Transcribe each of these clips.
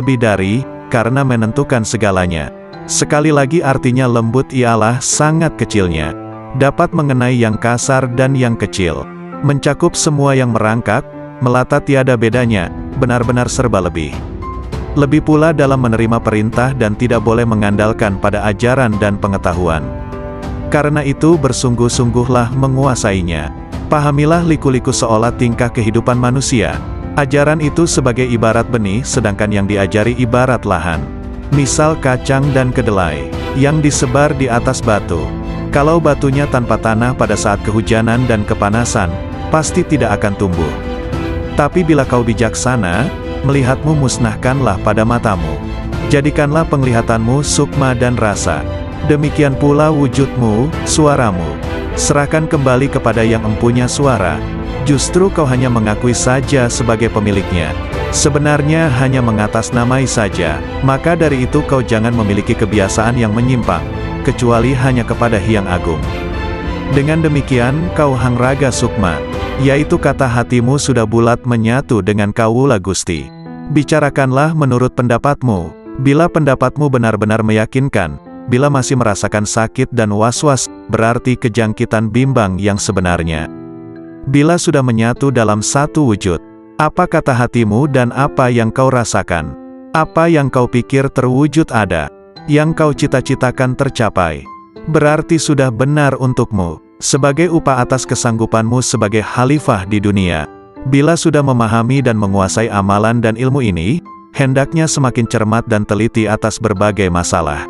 lebih dari, karena menentukan segalanya. Sekali lagi artinya lembut ialah sangat kecilnya. Dapat mengenai yang kasar dan yang kecil. Mencakup semua yang merangkak, melata tiada bedanya, benar-benar serba lebih. Lebih pula dalam menerima perintah dan tidak boleh mengandalkan pada ajaran dan pengetahuan. Karena itu bersungguh-sungguhlah menguasainya. Pahamilah liku-liku seolah tingkah kehidupan manusia. Ajaran itu sebagai ibarat benih, sedangkan yang diajari ibarat lahan. Misal kacang dan kedelai, yang disebar di atas batu. Kalau batunya tanpa tanah pada saat kehujanan dan kepanasan, pasti tidak akan tumbuh. Tapi bila kau bijaksana, melihatmu musnahkanlah pada matamu. Jadikanlah penglihatanmu sukma dan rasa. Demikian pula wujudmu, suaramu. Serahkan kembali kepada yang empunya suara. Justru kau hanya mengakui saja sebagai pemiliknya. Sebenarnya hanya mengatasnamai saja. Maka dari itu kau jangan memiliki kebiasaan yang menyimpang, kecuali hanya kepada Hyang Agung. Dengan demikian kau hangraga sukma, yaitu kata hatimu sudah bulat menyatu dengan Kawula Gusti. Bicarakanlah menurut pendapatmu. Bila pendapatmu benar-benar meyakinkan, bila masih merasakan sakit dan was-was, berarti kejangkitan bimbang yang sebenarnya. Bila sudah menyatu dalam satu wujud, apa kata hatimu dan apa yang kau rasakan? Apa yang kau pikir terwujud ada? Yang kau cita-citakan tercapai? Berarti sudah benar untukmu, sebagai upah atas kesanggupanmu sebagai khalifah di dunia. Bila sudah memahami dan menguasai amalan dan ilmu ini, hendaknya semakin cermat dan teliti atas berbagai masalah.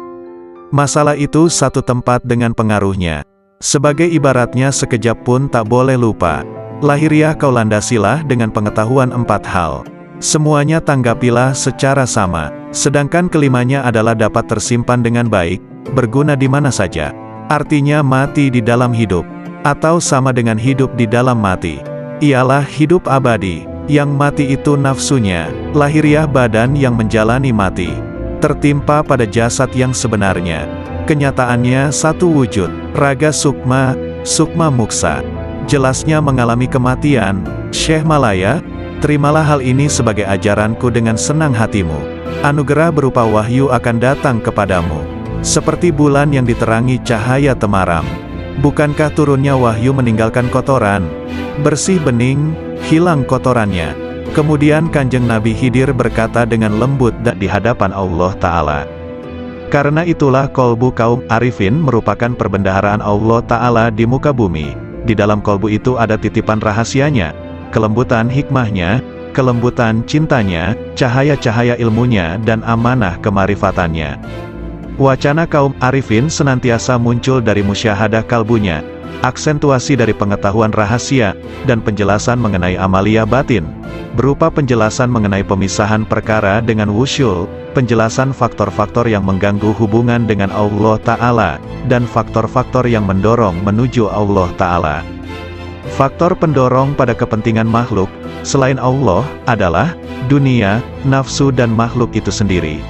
Masalah itu satu tempat dengan pengaruhnya. Sebagai ibaratnya sekejap pun tak boleh lupa. Lahiriah kau landasilah dengan pengetahuan 4 hal. Semuanya tanggapilah secara sama. Sedangkan kelimanya adalah dapat tersimpan dengan baik, berguna di mana saja. Artinya mati di dalam hidup, atau sama dengan hidup di dalam mati. Ialah hidup abadi, yang mati itu nafsunya, lahiriah badan yang menjalani mati. Tertimpa pada jasad yang sebenarnya. Kenyataannya satu wujud, raga sukma, sukma muksa. Jelasnya mengalami kematian. Syekh Malaya, terimalah hal ini sebagai ajaranku dengan senang hatimu. Anugerah berupa wahyu akan datang kepadamu. Seperti bulan yang diterangi cahaya temaram. Bukankah turunnya wahyu meninggalkan kotoran? Bersih bening, hilang kotorannya. Kemudian Kanjeng Nabi Khidir berkata dengan lembut di hadapan Allah Ta'ala. Karena itulah kolbu kaum arifin merupakan perbendaharaan Allah Ta'ala di muka bumi. Di dalam kolbu itu ada titipan rahasianya, kelembutan hikmahnya, kelembutan cintanya, cahaya-cahaya ilmunya dan amanah kemarifatannya. Wacana kaum arifin senantiasa muncul dari musyahadah kalbunya, aksentuasi dari pengetahuan rahasia, dan penjelasan mengenai amalia batin, berupa penjelasan mengenai pemisahan perkara dengan wusyul, penjelasan faktor-faktor yang mengganggu hubungan dengan Allah Ta'ala, dan faktor-faktor yang mendorong menuju Allah Ta'ala. Faktor pendorong pada kepentingan makhluk, selain Allah, adalah dunia, nafsu dan makhluk itu sendiri.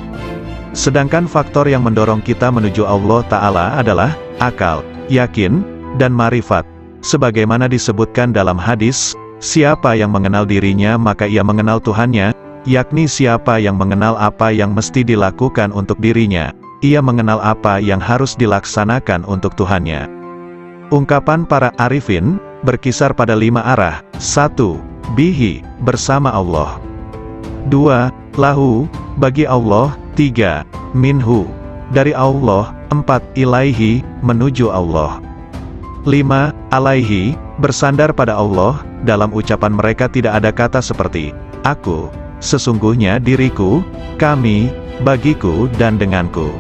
Sedangkan faktor yang mendorong kita menuju Allah Ta'ala adalah akal, yakin, dan marifat. Sebagaimana disebutkan dalam hadis, siapa yang mengenal dirinya maka ia mengenal Tuhannya, yakni siapa yang mengenal apa yang mesti dilakukan untuk dirinya, ia mengenal apa yang harus dilaksanakan untuk Tuhannya. Ungkapan para arifin berkisar pada 5 arah. 1. Bihi, bersama Allah. 2. Lahu, bagi Allah. 3. Minhu, dari Allah. 4. Ilaihi, menuju Allah. 5. Alaihi, bersandar pada Allah. Dalam ucapan mereka tidak ada kata seperti aku, sesungguhnya diriku, kami, bagiku dan denganku.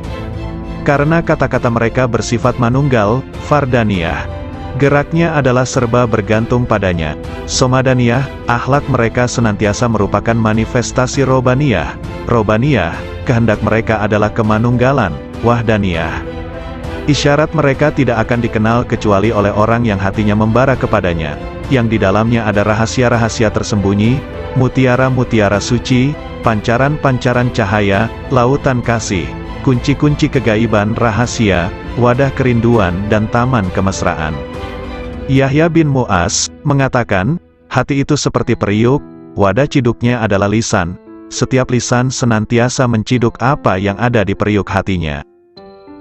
Karena kata-kata mereka bersifat manunggal, fardaniyah. Geraknya adalah serba bergantung padanya. Somadaniyah, akhlak mereka senantiasa merupakan manifestasi robaniyah. Robaniyah, kehendak mereka adalah kemanunggalan, wahdaniyah. Isyarat mereka tidak akan dikenal kecuali oleh orang yang hatinya membara kepadanya, yang di dalamnya ada rahasia-rahasia tersembunyi, mutiara-mutiara suci, pancaran-pancaran cahaya, lautan kasih, kunci-kunci kegaiban rahasia, wadah kerinduan dan taman kemesraan. Yahya bin Mu'az mengatakan, hati itu seperti periuk, wadah ciduknya adalah lisan, setiap lisan senantiasa menciduk apa yang ada di periuk hatinya.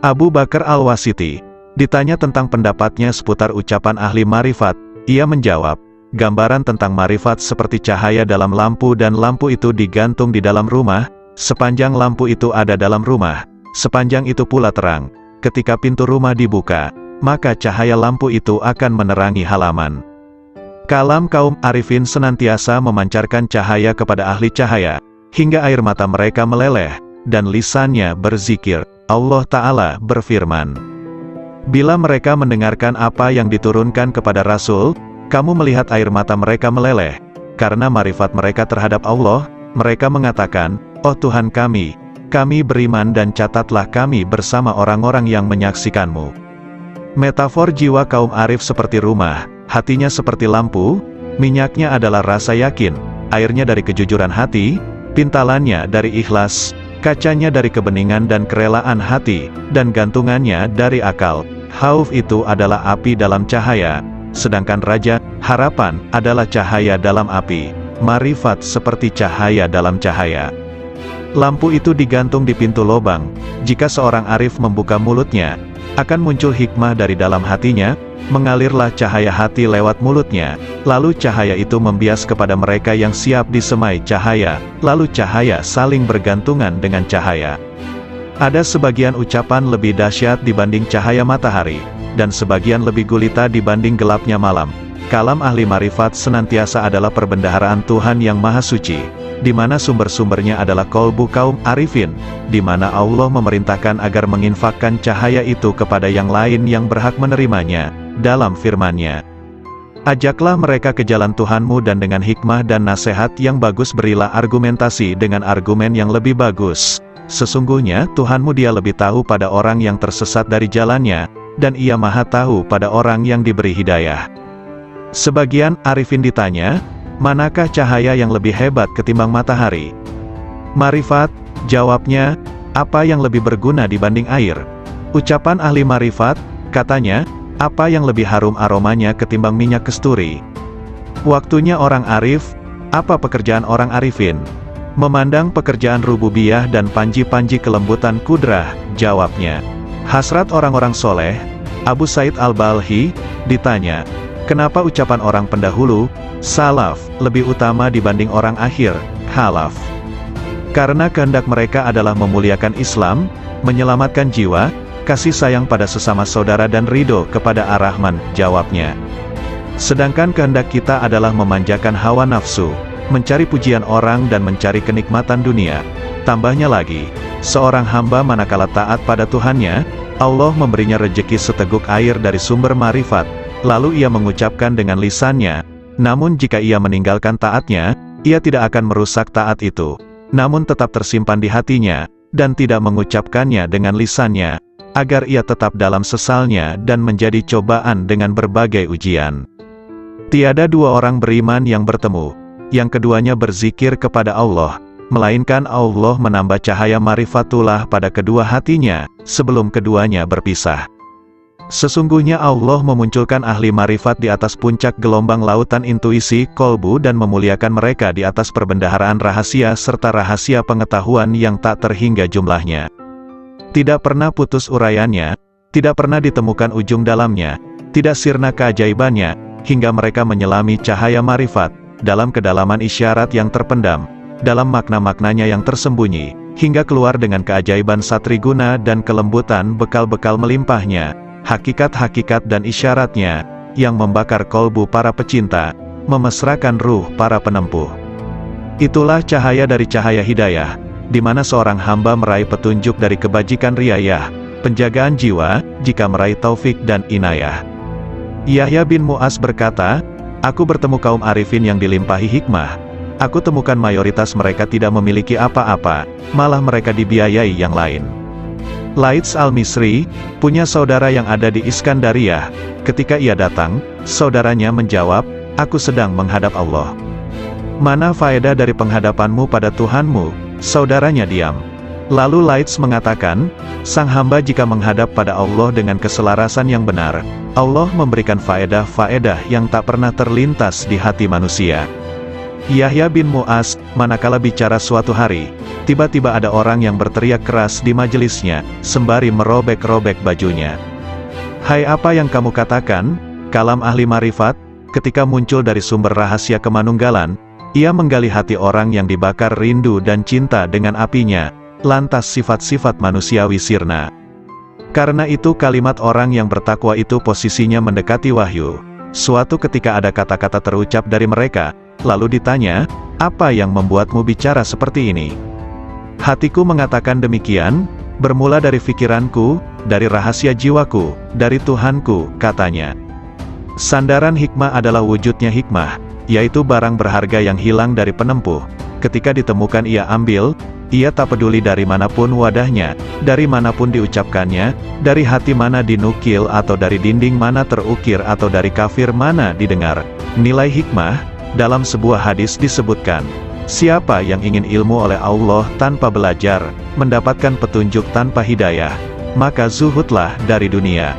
Abu Bakar Al-Wasiti ditanya tentang pendapatnya seputar ucapan ahli marifat, ia menjawab, gambaran tentang marifat seperti cahaya dalam lampu dan lampu itu digantung di dalam rumah, sepanjang lampu itu ada dalam rumah, sepanjang itu pula terang. Ketika pintu rumah dibuka, maka cahaya lampu itu akan menerangi halaman. Kalam kaum arifin senantiasa memancarkan cahaya kepada ahli cahaya, hingga air mata mereka meleleh, dan lisannya berzikir. Allah Ta'ala berfirman, bila mereka mendengarkan apa yang diturunkan kepada Rasul, kamu melihat air mata mereka meleleh, karena marifat mereka terhadap Allah, mereka mengatakan, oh Tuhan kami beriman dan catatlah kami bersama orang-orang yang menyaksikanmu. Metafor jiwa kaum arif seperti rumah, hatinya seperti lampu, minyaknya adalah rasa yakin, airnya dari kejujuran hati, pintalannya dari ikhlas, kacanya dari kebeningan dan kerelaan hati, dan gantungannya dari akal. Khauf itu adalah api dalam cahaya, sedangkan raja, harapan, adalah cahaya dalam api. Marifat seperti cahaya dalam cahaya. Lampu itu digantung di pintu lobang, jika seorang arif membuka mulutnya, akan muncul hikmah dari dalam hatinya, mengalirlah cahaya hati lewat mulutnya, lalu cahaya itu membias kepada mereka yang siap disemai cahaya, lalu cahaya saling bergantungan dengan cahaya. Ada sebagian ucapan lebih dahsyat dibanding cahaya matahari, dan sebagian lebih gulita dibanding gelapnya malam. Kalam ahli marifat senantiasa adalah perbendaharaan Tuhan yang Maha Suci, di mana sumber-sumbernya adalah kolbu kaum arifin, di mana Allah memerintahkan agar menginfakkan cahaya itu kepada yang lain yang berhak menerimanya, dalam firman-Nya. Ajaklah mereka ke jalan Tuhanmu dan dengan hikmah dan nasihat yang bagus berilah argumentasi dengan argumen yang lebih bagus. Sesungguhnya Tuhanmu Dia lebih tahu pada orang yang tersesat dari jalannya, dan Ia Maha tahu pada orang yang diberi hidayah. Sebagian arifin ditanya, manakah cahaya yang lebih hebat ketimbang matahari? Marifat, jawabnya, apa yang lebih berguna dibanding air? Ucapan ahli marifat, katanya, apa yang lebih harum aromanya ketimbang minyak kesturi? Waktunya orang arif, apa pekerjaan orang arifin? Memandang pekerjaan rububiyah dan panji-panji kelembutan kudrah, jawabnya. Hasrat orang-orang soleh, Abu Said Al-Balhi, ditanya, kenapa ucapan orang pendahulu, salaf, lebih utama dibanding orang akhir, khalaf? Karena kehendak mereka adalah memuliakan Islam, menyelamatkan jiwa, kasih sayang pada sesama saudara dan ridho kepada Ar-Rahman, jawabnya. Sedangkan kehendak kita adalah memanjakan hawa nafsu, mencari pujian orang dan mencari kenikmatan dunia. Tambahnya lagi, seorang hamba manakala taat pada Tuhannya, Allah memberinya rejeki seteguk air dari sumber marifat, lalu ia mengucapkan dengan lisannya, namun jika ia meninggalkan taatnya, ia tidak akan merusak taat itu, namun tetap tersimpan di hatinya, dan tidak mengucapkannya dengan lisannya, agar ia tetap dalam sesalnya dan menjadi cobaan dengan berbagai ujian. Tiada dua orang beriman yang bertemu, yang keduanya berzikir kepada Allah, melainkan Allah menambah cahaya marifatullah pada kedua hatinya, sebelum keduanya berpisah. Sesungguhnya Allah memunculkan ahli marifat di atas puncak gelombang lautan intuisi, kolbu dan memuliakan mereka di atas perbendaharaan rahasia serta rahasia pengetahuan yang tak terhingga jumlahnya. Tidak pernah putus uraiannya, tidak pernah ditemukan ujung dalamnya, tidak sirna keajaibannya, hingga mereka menyelami cahaya marifat, dalam kedalaman isyarat yang terpendam, dalam makna-maknanya yang tersembunyi, hingga keluar dengan keajaiban satriguna dan kelembutan bekal-bekal melimpahnya, hakikat-hakikat dan isyaratnya, yang membakar kolbu para pecinta, memesrakan ruh para penempuh. Itulah cahaya dari cahaya hidayah, di mana seorang hamba meraih petunjuk dari kebajikan riayah, penjagaan jiwa, jika meraih taufik dan inayah. Yahya bin Mu'az berkata, aku bertemu kaum arifin yang dilimpahi hikmah. Aku temukan mayoritas mereka tidak memiliki apa-apa, malah mereka dibiayai yang lain. Laits al-Misri, punya saudara yang ada di Iskandariyah. Ketika ia datang, saudaranya menjawab, aku sedang menghadap Allah. Mana faedah dari penghadapanmu pada Tuhanmu? Saudaranya diam. Lalu Laits mengatakan, sang hamba jika menghadap pada Allah dengan keselarasan yang benar, Allah memberikan faedah-faedah yang tak pernah terlintas di hati manusia. Yahya bin Mu'az, manakala bicara suatu hari, tiba-tiba ada orang yang berteriak keras di majelisnya, sembari merobek-robek bajunya. "Hai, apa yang kamu katakan?" Kalam ahli marifat. Ketika muncul dari sumber rahasia kemanunggalan, ia menggali hati orang yang dibakar rindu dan cinta dengan apinya, lantas sifat-sifat manusiawi sirna. Karena itu kalimat orang yang bertakwa itu posisinya mendekati wahyu. Suatu ketika ada kata-kata terucap dari mereka, lalu ditanya, "Apa yang membuatmu bicara seperti ini?" "Hatiku mengatakan demikian, bermula dari pikiranku, dari rahasia jiwaku, dari Tuhanku," katanya. Sandaran hikmah adalah wujudnya hikmah, yaitu barang berharga yang hilang dari penempuh. Ketika ditemukan ia ambil, ia tak peduli dari manapun wadahnya, dari manapun diucapkannya, dari hati mana dinukil atau dari dinding mana terukir atau dari kafir mana didengar. Nilai hikmah, dalam sebuah hadis disebutkan, siapa yang ingin ilmu oleh Allah tanpa belajar, mendapatkan petunjuk tanpa hidayah, maka zuhudlah dari dunia.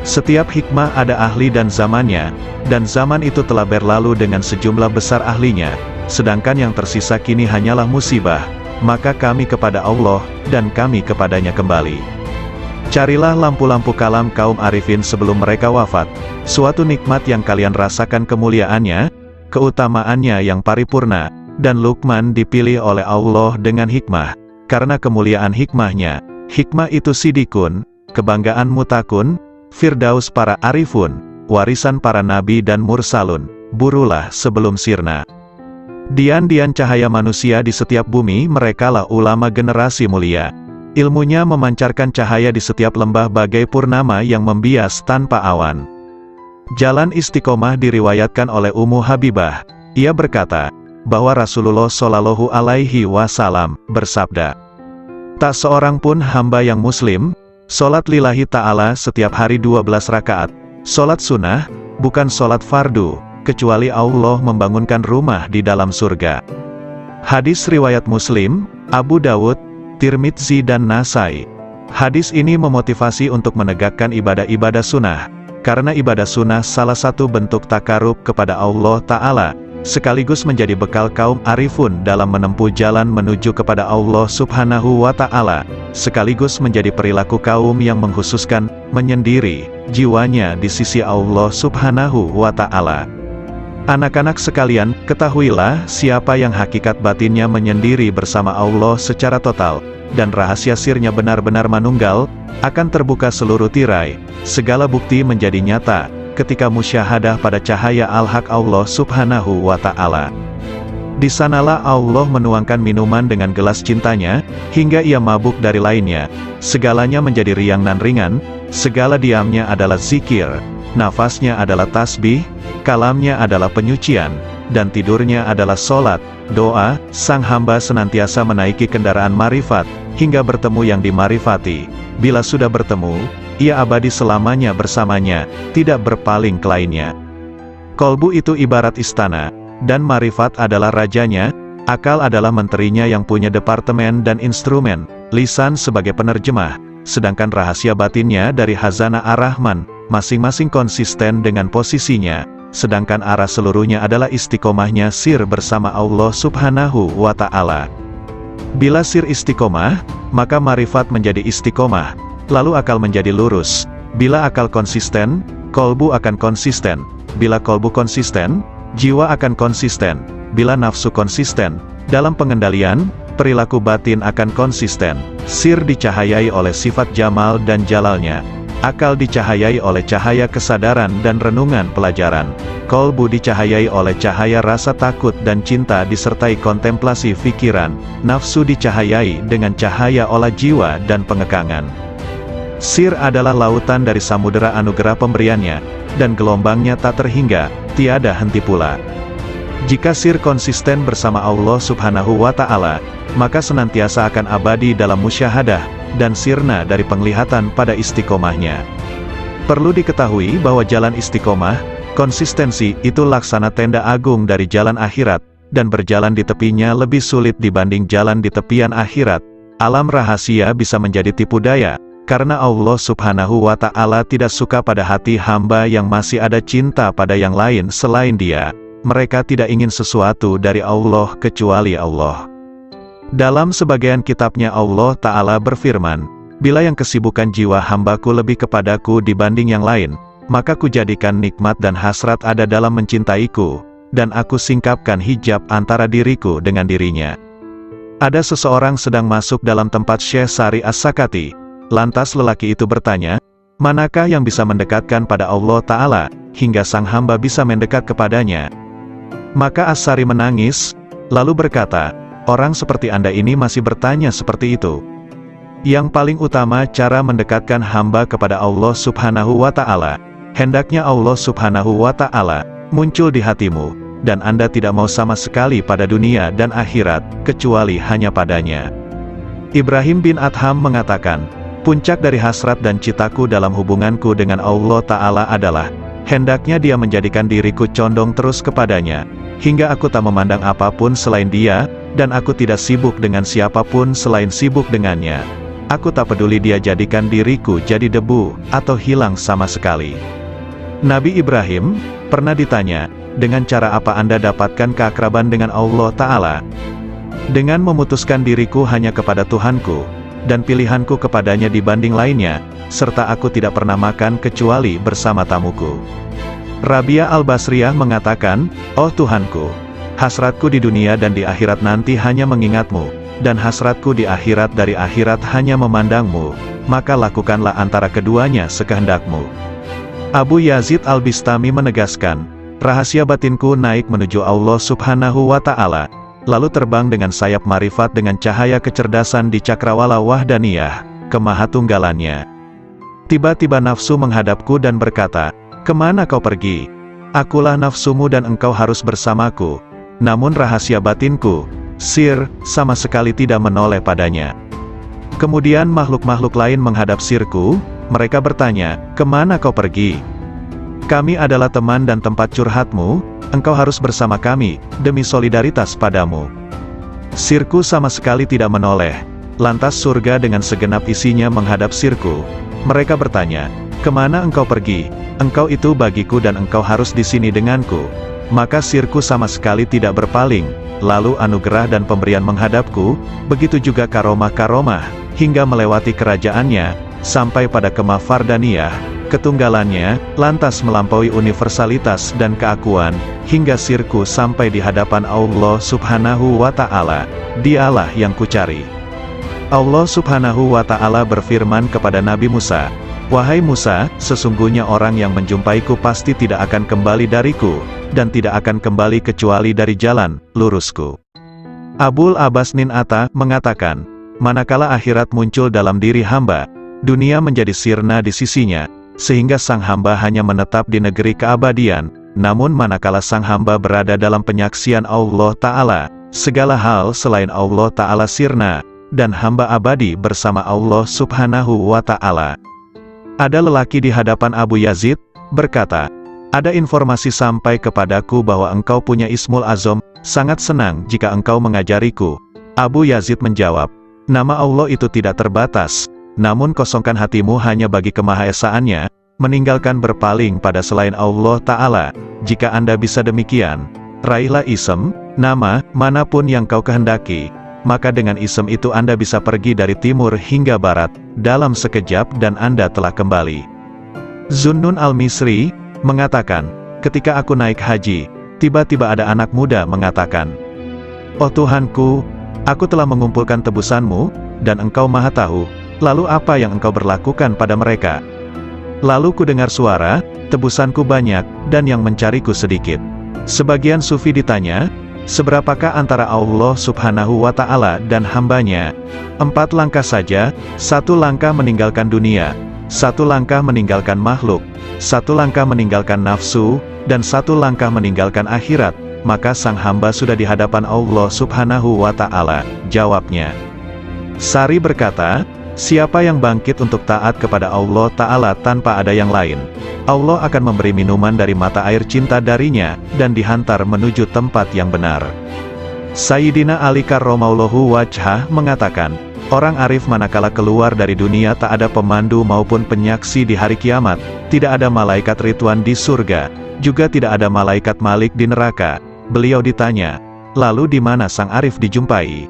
Setiap hikmah ada ahli dan zamannya, dan zaman itu telah berlalu dengan sejumlah besar ahlinya, sedangkan yang tersisa kini hanyalah musibah, maka kami kepada Allah, dan kami kepadanya kembali. Carilah lampu-lampu kalam kaum arifin sebelum mereka wafat, suatu nikmat yang kalian rasakan kemuliaannya, keutamaannya yang paripurna, dan Luqman dipilih oleh Allah dengan hikmah, karena kemuliaan hikmahnya, hikmah itu sidikun, kebanggaan mutakun, Firdaus para arifun, warisan para nabi dan mursalun, burulah sebelum sirna. Dian-dian cahaya manusia di setiap bumi, merekalah ulama generasi mulia. Ilmunya memancarkan cahaya di setiap lembah bagai purnama yang membias tanpa awan. Jalan istiqomah diriwayatkan oleh Ummu Habibah. Ia berkata, bahwa Rasulullah Shallallahu Alaihi Wasallam bersabda, "Tak seorang pun hamba yang muslim sholat lillahi ta'ala setiap hari 12 rakaat, sholat sunnah, bukan sholat fardu, kecuali Allah membangunkan rumah di dalam surga." Hadis riwayat Muslim, Abu Dawud, Tirmidzi dan Nasai. Hadis ini memotivasi untuk menegakkan ibadah-ibadah sunnah, karena ibadah sunnah salah satu bentuk takarub kepada Allah Ta'ala, sekaligus menjadi bekal kaum arifun dalam menempuh jalan menuju kepada Allah Subhanahu wa Ta'ala, sekaligus menjadi perilaku kaum yang mengkhususkan, menyendiri, jiwanya di sisi Allah Subhanahu wa Ta'ala. Anak-anak sekalian, ketahuilah, siapa yang hakikat batinnya menyendiri bersama Allah secara total, dan rahasia sirnya benar-benar manunggal, akan terbuka seluruh tirai, segala bukti menjadi nyata, ketika musyahadah pada cahaya al-haq Allah Subhanahu wa Ta'ala. Di sanalah Allah menuangkan minuman dengan gelas cintanya, hingga ia mabuk dari lainnya, segalanya menjadi riang nan ringan, segala diamnya adalah zikir, nafasnya adalah tasbih, kalamnya adalah penyucian, dan tidurnya adalah solat, doa. Sang hamba senantiasa menaiki kendaraan marifat, hingga bertemu yang dimarifati. Bila sudah bertemu, ia abadi selamanya bersamanya, tidak berpaling ke lainnya. Kolbu itu ibarat istana, dan marifat adalah rajanya, akal adalah menterinya yang punya departemen dan instrumen, lisan sebagai penerjemah, sedangkan rahasia batinnya dari Hazanah Ar-Rahman, masing-masing konsisten dengan posisinya, sedangkan arah seluruhnya adalah istiqomahnya sir bersama Allah Subhanahu wa Ta'ala. Bila sir istiqomah, maka marifat menjadi istiqomah, lalu akal menjadi lurus. Bila akal konsisten, kolbu akan konsisten. Bila kolbu konsisten, jiwa akan konsisten. Bila nafsu konsisten, dalam pengendalian, perilaku batin akan konsisten. Sir dicahayai oleh sifat jamal dan jalalnya. Akal dicahayai oleh cahaya kesadaran dan renungan pelajaran. Kolbu dicahayai oleh cahaya rasa takut dan cinta disertai kontemplasi fikiran. Nafsu dicahayai dengan cahaya olah jiwa dan pengekangan. Sir adalah lautan dari samudera anugerah pemberiannya, dan gelombangnya tak terhingga, tiada henti pula. Jika sir konsisten bersama Allah Subhanahu wa Ta'ala, maka senantiasa akan abadi dalam musyahadah, dan sirna dari penglihatan pada istiqomahnya. Perlu diketahui bahwa jalan istiqomah, konsistensi, itu laksana tenda agung dari jalan akhirat, dan berjalan di tepinya lebih sulit dibanding jalan di tepian akhirat. Alam rahasia bisa menjadi tipu daya, karena Allah Subhanahu wa Ta'ala tidak suka pada hati hamba yang masih ada cinta pada yang lain selain Dia. mereka tidak ingin sesuatu dari Allah kecuali Allah. Dalam sebagian kitabnya Allah Ta'ala berfirman, "Bila yang kesibukan jiwa hambaku lebih kepadaku dibanding yang lain, maka kujadikan nikmat dan hasrat ada dalam mencintaiku, dan aku singkapkan hijab antara diriku dengan dirinya." Ada seseorang sedang masuk dalam tempat Syekh Sari As-Sakati. Lantas lelaki itu bertanya, "Manakah yang bisa mendekatkan pada Allah Ta'ala, hingga sang hamba bisa mendekat kepadanya?" Maka As-Sari menangis, lalu berkata, "Orang seperti Anda ini masih bertanya seperti itu. Yang paling utama cara mendekatkan hamba kepada Allah Subhanahu wa Ta'ala, hendaknya Allah Subhanahu wa Ta'ala muncul di hatimu, dan Anda tidak mau sama sekali pada dunia dan akhirat, kecuali hanya padanya." Ibrahim bin Adham mengatakan, "Puncak dari hasrat dan citaku dalam hubunganku dengan Allah Ta'ala adalah, hendaknya Dia menjadikan diriku condong terus kepadanya, hingga aku tak memandang apapun selain Dia, dan aku tidak sibuk dengan siapapun selain sibuk dengannya. Aku tak peduli Dia jadikan diriku jadi debu, atau hilang sama sekali." Nabi Ibrahim pernah ditanya, "Dengan cara apa Anda dapatkan keakraban dengan Allah Ta'ala?" "Dengan memutuskan diriku hanya kepada Tuhanku, dan pilihanku kepadanya dibanding lainnya, serta aku tidak pernah makan kecuali bersama tamuku." Rabia Al-Basriyah mengatakan, "Oh Tuhanku, hasratku di dunia dan di akhirat nanti hanya mengingatmu, dan hasratku di akhirat dari akhirat hanya memandangmu, maka lakukanlah antara keduanya sekehendakmu." Abu Yazid Al-Bistami menegaskan, "Rahasia batinku naik menuju Allah Subhanahu wa Ta'ala, lalu terbang dengan sayap marifat dengan cahaya kecerdasan di cakrawala wahdaniyah, kemahatunggalannya. Tiba-tiba nafsu menghadapku dan berkata, 'Kemana kau pergi? Akulah nafsumu dan engkau harus bersamaku.' Namun rahasia batinku, sir, sama sekali tidak menoleh padanya. Kemudian makhluk-makhluk lain menghadap sirku, mereka bertanya, 'Kemana kau pergi? Kami adalah teman dan tempat curhatmu, engkau harus bersama kami, demi solidaritas padamu.' Sirku sama sekali tidak menoleh. Lantas surga dengan segenap isinya menghadap sirku. Mereka bertanya, 'Kemana engkau pergi? Engkau itu bagiku dan engkau harus di sini denganku.' Maka sirku sama sekali tidak berpaling, lalu anugerah dan pemberian menghadapku, begitu juga karomah-karomah, hingga melewati kerajaannya, sampai pada kemah Fardaniyah, ketunggalannya, lantas melampaui universalitas dan keakuan, hingga sirku sampai di hadapan Allah Subhanahu wa Ta'ala. Dialah yang kucari." Allah Subhanahu wa Ta'ala berfirman kepada Nabi Musa, "Wahai Musa, sesungguhnya orang yang menjumpaiku pasti tidak akan kembali dariku, dan tidak akan kembali kecuali dari jalan lurusku." Abul Abbas Nin Atta mengatakan, "Manakala akhirat muncul dalam diri hamba, dunia menjadi sirna di sisinya, sehingga sang hamba hanya menetap di negeri keabadian. Namun manakala sang hamba berada dalam penyaksian Allah Ta'ala, segala hal selain Allah Ta'ala sirna, dan hamba abadi bersama Allah Subhanahu wa Ta'ala." Ada lelaki di hadapan Abu Yazid, berkata, "Ada informasi sampai kepadaku bahwa engkau punya Ismul Azam, sangat senang jika engkau mengajariku." Abu Yazid menjawab, "Nama Allah itu tidak terbatas, namun kosongkan hatimu hanya bagi kemahaesaannya, meninggalkan berpaling pada selain Allah Ta'ala. Jika Anda bisa demikian, raihlah ism, nama, manapun yang kau kehendaki, maka dengan ism itu Anda bisa pergi dari timur hingga barat, dalam sekejap dan Anda telah kembali." Zunnun al-Misri mengatakan, "Ketika aku naik haji, tiba-tiba ada anak muda mengatakan, 'Oh Tuhanku, aku telah mengumpulkan tebusanmu, dan engkau maha tahu, lalu apa yang engkau berlakukan pada mereka?' Lalu ku dengar suara, 'Tebusanku banyak, dan yang mencariku sedikit.'" Sebagian sufi ditanya, "Seberapakah antara Allah Subhanahu wa Ta'ala dan hambanya?" 4 langkah saja, 1 langkah meninggalkan dunia, 1 langkah meninggalkan makhluk, 1 langkah meninggalkan nafsu, dan 1 langkah meninggalkan akhirat, maka sang hamba sudah di hadapan Allah Subhanahu wa Ta'ala. Jawabnya. Sari berkata, "Siapa yang bangkit untuk taat kepada Allah Ta'ala tanpa ada yang lain, Allah akan memberi minuman dari mata air cinta darinya, dan dihantar menuju tempat yang benar." Sayyidina Ali karramallahu wajhah mengatakan, Orang arif manakala keluar dari dunia tak ada pemandu maupun penyaksi di hari kiamat, tidak ada malaikat Ridwan di surga, juga tidak ada malaikat Malik di neraka. Beliau ditanya, lalu di mana sang arif dijumpai?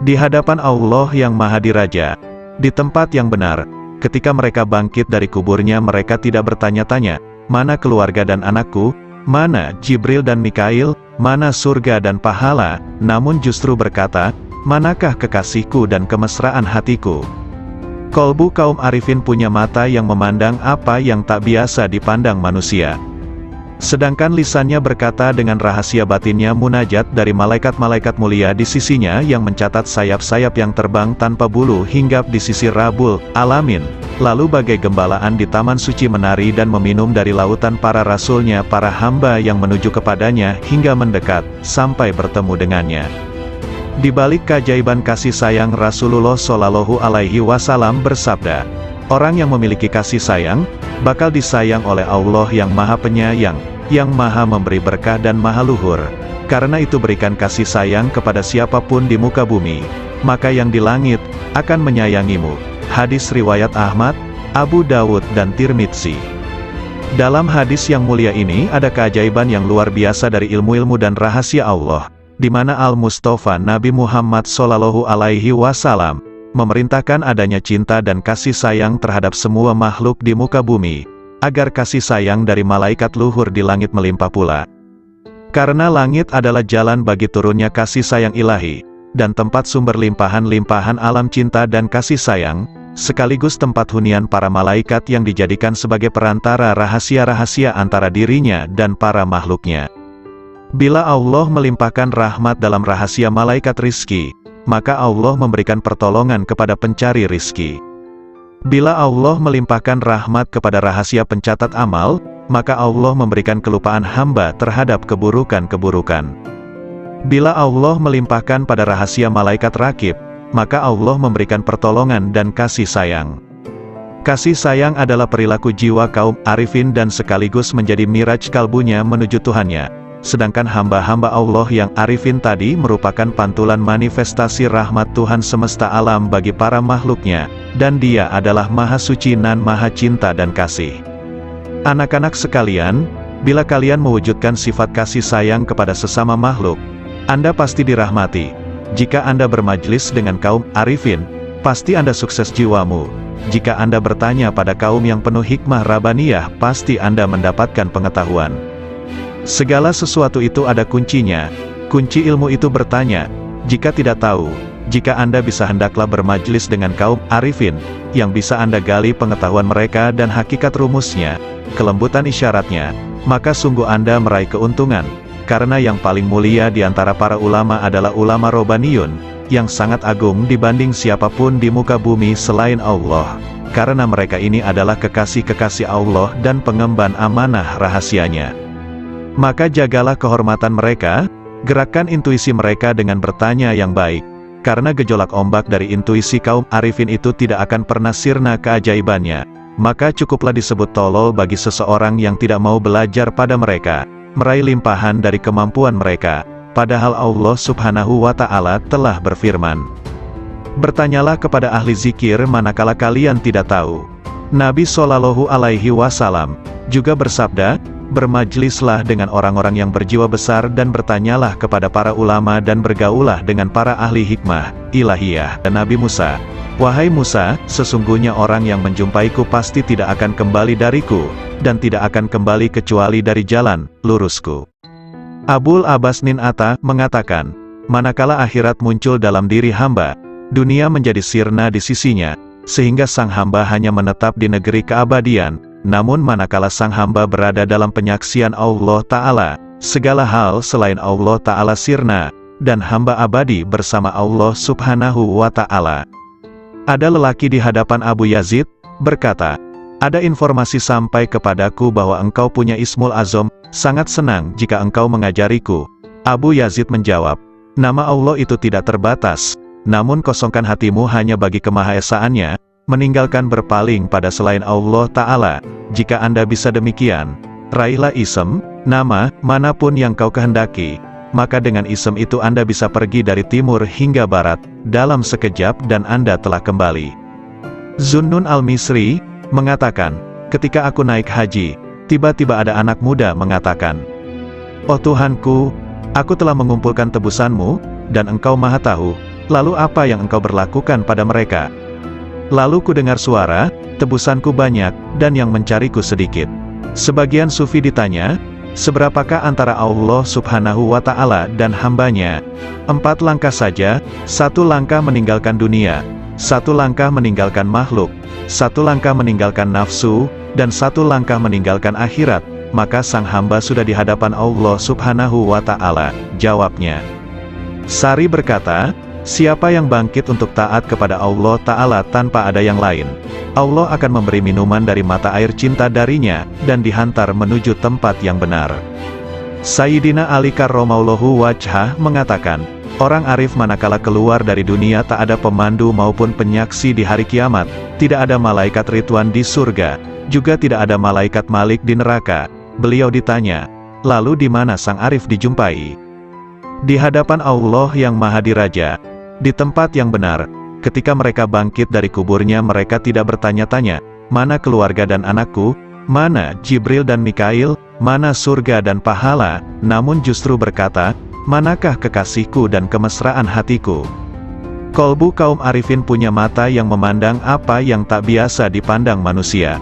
Di hadapan Allah yang Maha Diraja, di tempat yang benar. Ketika mereka bangkit dari kuburnya, mereka tidak bertanya-tanya, mana keluarga dan anakku, mana Jibril dan Mikail, mana surga dan pahala, namun justru berkata, manakah kekasihku dan kemesraan hatiku? Kolbu kaum arifin punya mata yang memandang apa yang tak biasa dipandang manusia. Sedangkan lisannya berkata dengan rahasia batinnya munajat dari malaikat-malaikat mulia di sisinya yang mencatat sayap-sayap yang terbang tanpa bulu hinggap di sisi Rabbul Alamin. Lalu bagai gembalaan di taman suci menari dan meminum dari lautan para rasulnya, para hamba yang menuju kepadanya hingga mendekat, sampai bertemu dengannya. Di balik keajaiban kasih sayang, Rasulullah Shallallahu Alaihi Wasallam bersabda, orang yang memiliki kasih sayang, bakal disayang oleh Allah yang Maha Penyayang, yang Maha Memberi berkah dan Maha Luhur. Karena itu berikan kasih sayang kepada siapapun di muka bumi, maka yang di langit akan menyayangimu. Hadis riwayat Ahmad, Abu Dawud dan Tirmidzi. Dalam hadis yang mulia ini ada keajaiban yang luar biasa dari ilmu-ilmu dan rahasia Allah, di mana Al-Mustafa Nabi Muhammad Shallallahu Alaihi Wasallam memerintahkan adanya cinta dan kasih sayang terhadap semua makhluk di muka bumi, agar kasih sayang dari malaikat luhur di langit melimpah pula. Karena langit adalah jalan bagi turunnya kasih sayang ilahi, dan tempat sumber limpahan-limpahan alam cinta dan kasih sayang, sekaligus tempat hunian para malaikat yang dijadikan sebagai perantara rahasia-rahasia antara dirinya dan para makhluknya. Bila Allah melimpahkan rahmat dalam rahasia malaikat rizki, maka Allah memberikan pertolongan kepada pencari rizki. Bila Allah melimpahkan rahmat kepada rahasia pencatat amal, maka Allah memberikan kelupaan hamba terhadap keburukan-keburukan. Bila Allah melimpahkan pada rahasia malaikat rakib, maka Allah memberikan pertolongan dan kasih sayang. Kasih sayang adalah perilaku jiwa kaum arifin dan sekaligus menjadi miraj kalbunya menuju Tuhannya. Sedangkan hamba-hamba Allah yang arifin tadi merupakan pantulan manifestasi rahmat Tuhan semesta alam bagi para makhluknya, dan Dia adalah Maha Suci nan Maha Cinta dan Kasih. Anak-anak sekalian, bila kalian mewujudkan sifat kasih sayang kepada sesama makhluk, Anda pasti dirahmati. Jika Anda bermajlis dengan kaum arifin, pasti Anda sukses jiwamu. Jika Anda bertanya pada kaum yang penuh hikmah Rabbaniyah, pasti Anda mendapatkan pengetahuan. Segala sesuatu itu ada kuncinya. Kunci ilmu itu bertanya. Jika tidak tahu, jika Anda bisa hendaklah bermajlis dengan kaum arifin, yang bisa Anda gali pengetahuan mereka dan hakikat rumusnya, kelembutan isyaratnya, maka sungguh Anda meraih keuntungan. Karena yang paling mulia di antara para ulama adalah ulama Robbaniyun, yang sangat agung dibanding siapapun di muka bumi selain Allah. Karena mereka ini adalah kekasih-kekasih Allah dan pengemban amanah rahasianya. Maka jagalah kehormatan mereka, gerakkan intuisi mereka dengan bertanya yang baik. Karena gejolak ombak dari intuisi kaum arifin itu tidak akan pernah sirna keajaibannya. Maka cukuplah disebut tolol bagi seseorang yang tidak mau belajar pada mereka, meraih limpahan dari kemampuan mereka. Padahal Allah Subhanahu wa Ta'ala telah berfirman, bertanyalah kepada ahli zikir manakala kalian tidak tahu. Nabi Shallallahu Alaihi Wasallam juga bersabda, bermajlislah dengan orang-orang yang berjiwa besar dan bertanyalah kepada para ulama dan bergaulah dengan para ahli hikmah ilahiyah. Dan Nabi Musa, wahai Musa, sesungguhnya orang yang menjumpaiku pasti tidak akan kembali dariku, dan tidak akan kembali kecuali dari jalan lurusku. Abul Abbas Nin Atta mengatakan, manakala akhirat muncul dalam diri hamba, dunia menjadi sirna di sisinya, sehingga sang hamba hanya menetap di negeri keabadian. Namun manakala sang hamba berada dalam penyaksian Allah Ta'ala, segala hal selain Allah Ta'ala sirna, dan hamba abadi bersama Allah Subhanahu wa Ta'ala. Ada lelaki di hadapan Abu Yazid, berkata, ada informasi sampai kepadaku bahwa engkau punya Ismul Azam, sangat senang jika engkau mengajariku. Abu Yazid menjawab, nama Allah itu tidak terbatas, namun kosongkan hatimu hanya bagi kemahaesaannya, meninggalkan berpaling pada selain Allah Ta'ala. Jika Anda bisa demikian, raihlah ism, nama, manapun yang kau kehendaki. maka dengan isem itu Anda bisa pergi dari timur hingga barat, dalam sekejap dan Anda telah kembali. Zunnun al-Misri mengatakan, ketika aku naik haji, tiba-tiba ada anak muda mengatakan, "Oh Tuhanku, aku telah mengumpulkan tebusanmu, dan Engkau Maha Tahu, lalu apa yang Engkau berlakukan pada mereka?" Lalu ku dengar suara, "Tebusanku banyak, dan yang mencariku sedikit." Sebagian sufi ditanya, seberapakah antara Allah Subhanahu wa Ta'ala dan hambanya? 4 langkah saja, 1 langkah meninggalkan dunia, 1 langkah meninggalkan makhluk, 1 langkah meninggalkan nafsu, dan 1 langkah meninggalkan akhirat, maka sang hamba sudah di hadapan Allah Subhanahu wa Ta'ala. Jawabnya. Sari berkata, siapa yang bangkit untuk taat kepada Allah Ta'ala tanpa ada yang lain, Allah akan memberi minuman dari mata air cinta darinya, dan dihantar menuju tempat yang benar. Sayyidina Ali karramallahu wajhah mengatakan, orang arif manakala keluar dari dunia tak ada pemandu maupun penyaksi di hari kiamat, tidak ada malaikat Ridwan di surga, juga tidak ada malaikat Malik di neraka. Beliau ditanya, lalu di mana sang arif dijumpai? Di hadapan Allah yang Maha Diraja, di tempat yang benar. Ketika mereka bangkit dari kuburnya, mereka tidak bertanya-tanya, mana keluarga dan anakku, mana Jibril dan Mikail, mana surga dan pahala, namun justru berkata, manakah kekasihku dan kemesraan hatiku? Kolbu kaum arifin punya mata yang memandang apa yang tak biasa dipandang manusia.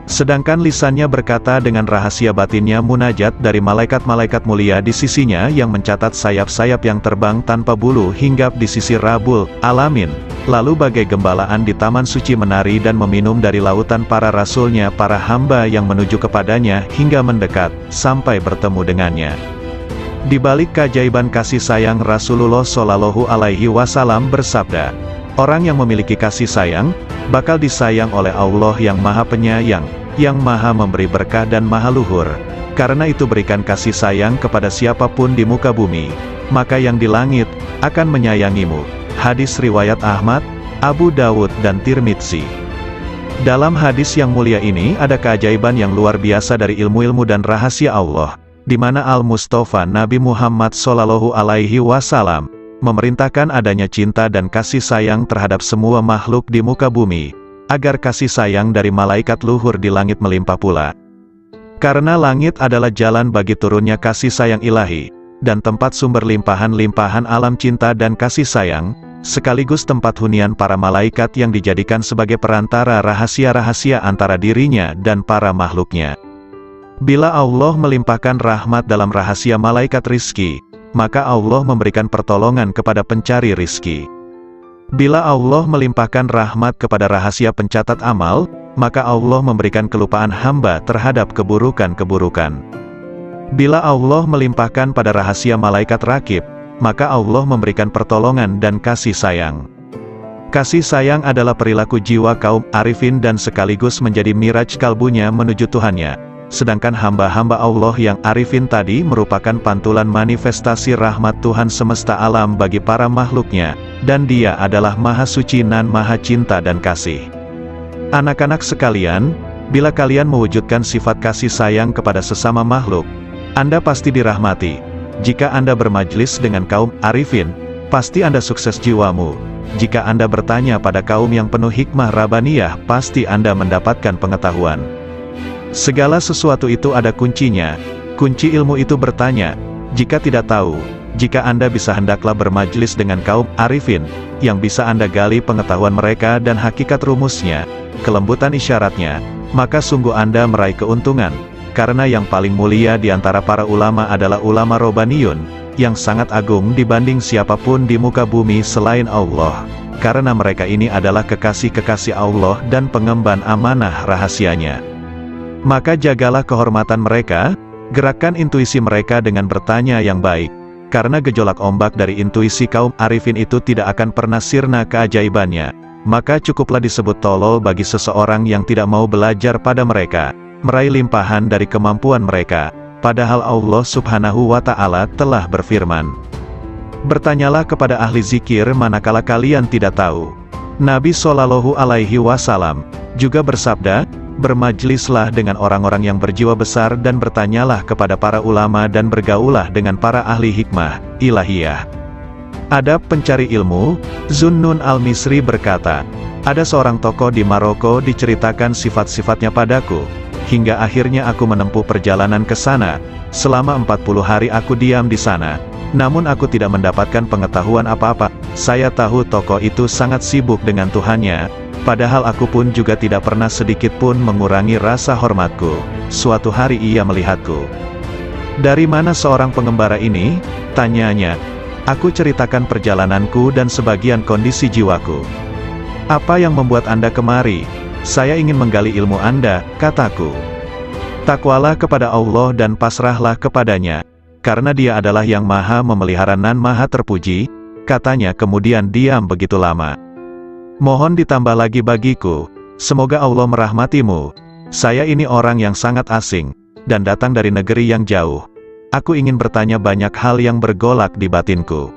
Sedangkan lisannya berkata dengan rahasia batinnya munajat dari malaikat-malaikat mulia di sisinya yang mencatat sayap-sayap yang terbang tanpa bulu hinggap di sisi Rabbul Alamin. Lalu bagai gembalaan di taman suci menari dan meminum dari lautan para rasulnya, para hamba yang menuju kepadanya hingga mendekat, sampai bertemu dengannya. Di balik keajaiban kasih sayang, Rasulullah Shallallahu Alaihi Wasallam bersabda, orang yang memiliki kasih sayang, bakal disayang oleh Allah yang Maha Penyayang, yang Maha Memberi berkah dan Maha Luhur. Karena itu berikan kasih sayang kepada siapapun di muka bumi, maka yang di langit akan menyayangimu. Hadis riwayat Ahmad, Abu Dawud dan Tirmidzi. Dalam hadis yang mulia ini ada keajaiban yang luar biasa dari ilmu-ilmu dan rahasia Allah, di mana Al-Mustafa Nabi Muhammad Shallallahu Alaihi Wasallam memerintahkan adanya cinta dan kasih sayang terhadap semua makhluk di muka bumi, agar kasih sayang dari malaikat luhur di langit melimpah pula. Karena langit adalah jalan bagi turunnya kasih sayang ilahi, dan tempat sumber limpahan-limpahan alam cinta dan kasih sayang, sekaligus tempat hunian para malaikat yang dijadikan sebagai perantara rahasia-rahasia antara dirinya dan para makhluknya. Bila Allah melimpahkan rahmat dalam rahasia malaikat rizki, maka Allah memberikan pertolongan kepada pencari rizki. Bila Allah melimpahkan rahmat kepada rahasia pencatat amal, maka Allah memberikan kelupaan hamba terhadap keburukan-keburukan. Bila Allah melimpahkan pada rahasia malaikat rakib, maka Allah memberikan pertolongan dan kasih sayang. Kasih sayang adalah perilaku jiwa kaum arifin dan sekaligus menjadi miraj kalbunya menuju Tuhannya. Sedangkan hamba-hamba Allah yang arifin tadi merupakan pantulan manifestasi rahmat Tuhan semesta alam bagi para makhluknya, dan Dia adalah Maha Suci nan Maha Cinta dan Kasih. Anak-anak sekalian, bila kalian mewujudkan sifat kasih sayang kepada sesama makhluk, Anda pasti dirahmati. Jika Anda bermajlis dengan kaum arifin, pasti Anda sukses jiwamu. Jika Anda bertanya pada kaum yang penuh hikmah Rabbaniyah, pasti Anda mendapatkan pengetahuan. Segala sesuatu itu ada kuncinya. Kunci ilmu itu bertanya, jika tidak tahu, jika Anda bisa hendaklah bermajlis dengan kaum arifin, yang bisa Anda gali pengetahuan mereka dan hakikat rumusnya, kelembutan isyaratnya, maka sungguh Anda meraih keuntungan. Karena yang paling mulia di antara para ulama adalah ulama Robbaniyun, yang sangat agung dibanding siapapun di muka bumi selain Allah. Karena mereka ini adalah kekasih-kekasih Allah dan pengemban amanah rahasianya. Maka jagalah kehormatan mereka, gerakkan intuisi mereka dengan bertanya yang baik. Karena gejolak ombak dari intuisi kaum arifin itu tidak akan pernah sirna keajaibannya. Maka cukuplah disebut tolol bagi seseorang yang tidak mau belajar pada mereka, meraih limpahan dari kemampuan mereka, padahal Allah Subhanahu wa Ta'ala telah berfirman, bertanyalah kepada ahli zikir manakala kalian tidak tahu. Nabi Shallallahu Alaihi Wasallam juga bersabda, bermajlislah dengan orang-orang yang berjiwa besar dan bertanyalah kepada para ulama dan bergaullah dengan para ahli hikmah, ilahiyah. Adab pencari ilmu, Zunnun al-Misri berkata, ada seorang tokoh di Maroko diceritakan sifat-sifatnya padaku, hingga akhirnya aku menempuh perjalanan ke sana, selama 40 hari aku diam di sana, namun aku tidak mendapatkan pengetahuan apa-apa. Saya tahu tokoh itu sangat sibuk dengan Tuhannya, padahal aku pun juga tidak pernah sedikit pun mengurangi rasa hormatku. Suatu hari ia melihatku. Dari mana seorang pengembara ini? Tanyanya. Aku ceritakan perjalananku dan sebagian kondisi jiwaku. Apa yang membuat Anda kemari? Saya ingin menggali ilmu Anda, kataku. Takwalah kepada Allah dan pasrahlah kepadanya, karena Dia adalah yang maha memelihara dan maha terpuji, katanya kemudian diam begitu lama. Mohon ditambah lagi bagiku, semoga Allah merahmatimu. Saya ini orang yang sangat asing, dan datang dari negeri yang jauh. Aku ingin bertanya banyak hal yang bergolak di batinku.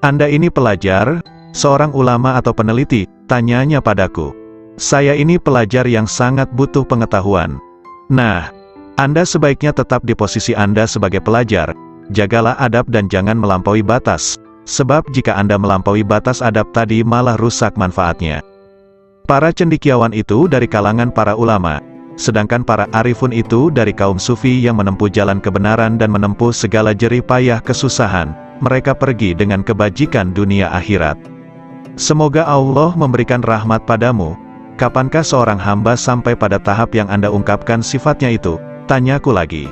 Anda ini pelajar, seorang ulama atau peneliti? Tanyanya padaku. Saya ini pelajar yang sangat butuh pengetahuan. Nah, Anda sebaiknya tetap di posisi Anda sebagai pelajar. Jagalah adab dan jangan melampaui batas. Sebab jika Anda melampaui batas adab tadi malah rusak manfaatnya. Para cendekiawan itu dari kalangan para ulama. Sedangkan para arifun itu dari kaum sufi yang menempuh jalan kebenaran dan menempuh segala jerih payah kesusahan. Mereka pergi dengan kebajikan dunia akhirat. Semoga Allah memberikan rahmat padamu. Kapankah seorang hamba sampai pada tahap yang Anda ungkapkan sifatnya itu? Tanyaku lagi.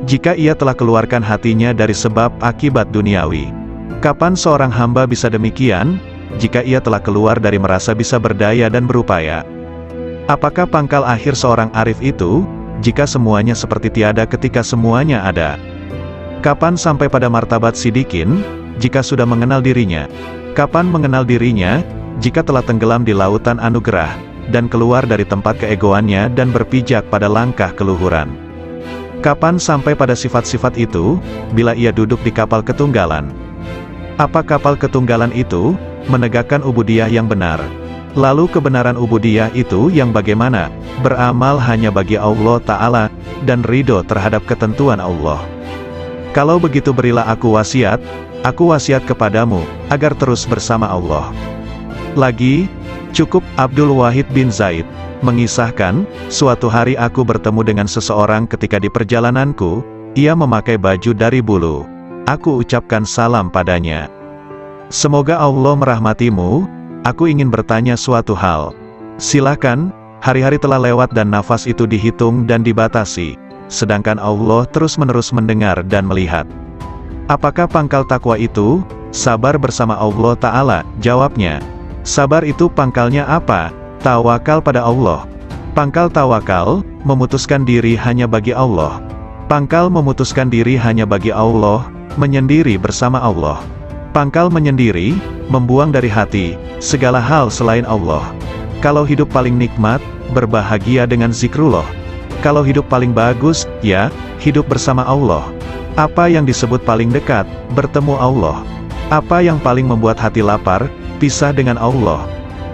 Jika ia telah keluarkan hatinya dari sebab akibat duniawi. Kapan seorang hamba bisa demikian? Jika ia telah keluar dari merasa bisa berdaya dan berupaya. Apakah pangkal akhir seorang arif itu? Jika semuanya seperti tiada ketika semuanya ada. Kapan sampai pada martabat sidikin? Jika sudah mengenal dirinya. Kapan mengenal dirinya? Jika telah tenggelam di lautan anugerah, dan keluar dari tempat keegoannya dan berpijak pada langkah keluhuran. Kapan sampai pada sifat-sifat itu? Bila ia duduk di kapal ketunggalan. Apa kapal ketunggalan itu? Menegakkan ubudiyah yang benar. Lalu kebenaran ubudiyah itu yang bagaimana? Beramal hanya bagi Allah Ta'ala, dan ridho terhadap ketentuan Allah. Kalau begitu berilah aku wasiat kepadamu, agar terus bersama Allah. Lagi, cukup Abdul Wahid bin Zaid mengisahkan, suatu hari aku bertemu dengan seseorang ketika di perjalananku, ia memakai baju dari bulu. Aku ucapkan salam padanya. Semoga Allah merahmatimu. Aku ingin bertanya suatu hal. Silakan, hari-hari telah lewat dan nafas itu dihitung dan dibatasi. Sedangkan Allah terus-menerus mendengar dan melihat. Apakah pangkal takwa itu? Sabar bersama Allah Ta'ala, jawabnya. Sabar itu pangkalnya apa? Tawakal pada Allah. Pangkal tawakal, memutuskan diri hanya bagi Allah. Pangkal memutuskan diri hanya bagi Allah, menyendiri bersama Allah. Pangkal menyendiri, membuang dari hati, segala hal selain Allah. Kalau hidup paling nikmat, berbahagia dengan zikrullah. Kalau hidup paling bagus, ya, hidup bersama Allah. Apa yang disebut paling dekat, bertemu Allah. Apa yang paling membuat hati lapar, pisah dengan Allah.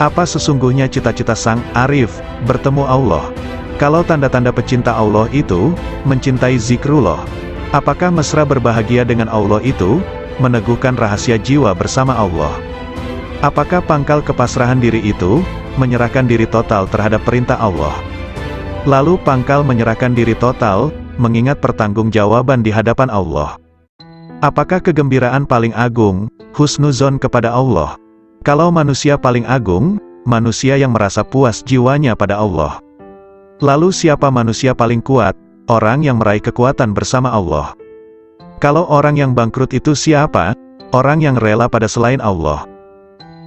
Apa sesungguhnya cita-cita sang arif, bertemu Allah. Kalau tanda-tanda pecinta Allah itu, mencintai zikrullah. Apakah mesra berbahagia dengan Allah itu? Meneguhkan rahasia jiwa bersama Allah. Apakah pangkal kepasrahan diri itu? Menyerahkan diri total terhadap perintah Allah. Lalu pangkal menyerahkan diri total, mengingat pertanggungjawaban di hadapan Allah. Apakah kegembiraan paling agung? Husnuzon kepada Allah. Kalau manusia paling agung, manusia yang merasa puas jiwanya pada Allah. Lalu siapa manusia paling kuat? Orang yang meraih kekuatan bersama Allah. Kalau orang yang bangkrut itu siapa? Orang yang rela pada selain Allah.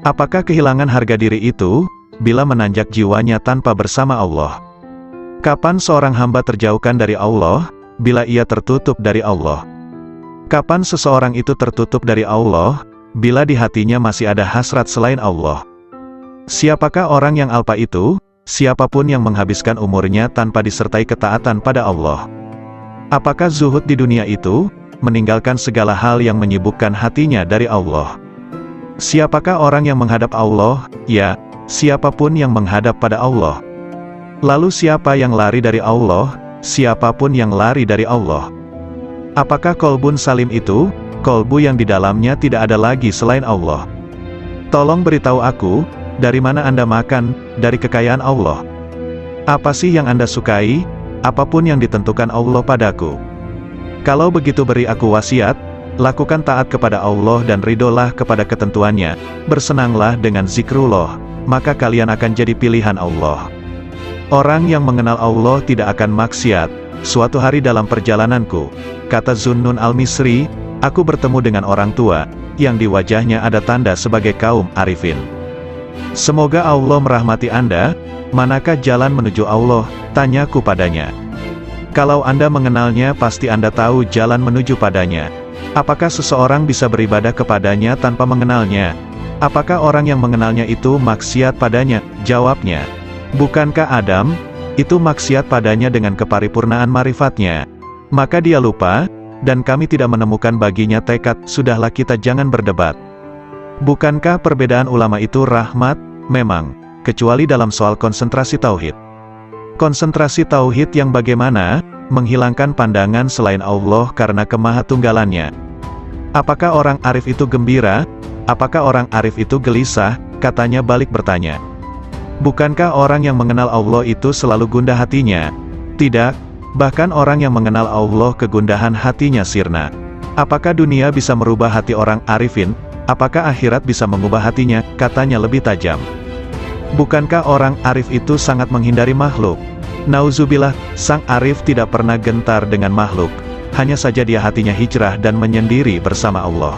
Apakah kehilangan harga diri itu? Bila menanjak jiwanya tanpa bersama Allah. Kapan seorang hamba terjauhkan dari Allah? Bila ia tertutup dari Allah. Kapan seseorang itu tertutup dari Allah? Bila di hatinya masih ada hasrat selain Allah. Siapakah orang yang alpa itu? Siapapun yang menghabiskan umurnya tanpa disertai ketaatan pada Allah. Apakah zuhud di dunia itu? Meninggalkan segala hal yang menyibukkan hatinya dari Allah. Siapakah orang yang menghadap Allah? Ya, siapapun yang menghadap pada Allah. Lalu siapa yang lari dari Allah? Siapapun yang lari dari Allah. Apakah kolbun salim itu? Kolbu yang di dalamnya tidak ada lagi selain Allah. Tolong beritahu aku, dari mana Anda makan, dari kekayaan Allah. Apa sih yang Anda sukai? Apapun yang ditentukan Allah padaku. Kalau begitu beri aku wasiat, lakukan taat kepada Allah dan ridolah kepada ketentuannya, bersenanglah dengan zikrullah, maka kalian akan jadi pilihan Allah. Orang yang mengenal Allah tidak akan maksiat. Suatu hari dalam perjalananku, kata Zunnun al-Misri, aku bertemu dengan orang tua, yang di wajahnya ada tanda sebagai kaum arifin. Semoga Allah merahmati Anda. Manakah jalan menuju Allah? Tanyaku padanya. Kalau Anda mengenalnya pasti Anda tahu jalan menuju padanya. Apakah seseorang bisa beribadah kepadanya tanpa mengenalnya? Apakah orang yang mengenalnya itu maksiat padanya? Jawabnya, bukankah Adam? Itu maksiat padanya dengan keparipurnaan marifatnya. Maka dia lupa, dan kami tidak menemukan baginya tekad. Sudahlah, kita jangan berdebat. Bukankah perbedaan ulama itu rahmat? Memang, kecuali dalam soal konsentrasi tauhid. Konsentrasi tauhid yang bagaimana? Menghilangkan pandangan selain Allah karena kemahatunggalannya. Apakah orang arif itu gembira? Apakah orang arif itu gelisah? Katanya balik bertanya. Bukankah orang yang mengenal Allah itu selalu gundah hatinya? Tidak, bahkan orang yang mengenal Allah kegundahan hatinya sirna. Apakah dunia bisa merubah hati orang arifin? Apakah akhirat bisa mengubah hatinya? Katanya lebih tajam. Bukankah orang arif itu sangat menghindari makhluk? Nauzubillah, sang arif tidak pernah gentar dengan makhluk. Hanya saja dia hatinya hijrah dan menyendiri bersama Allah.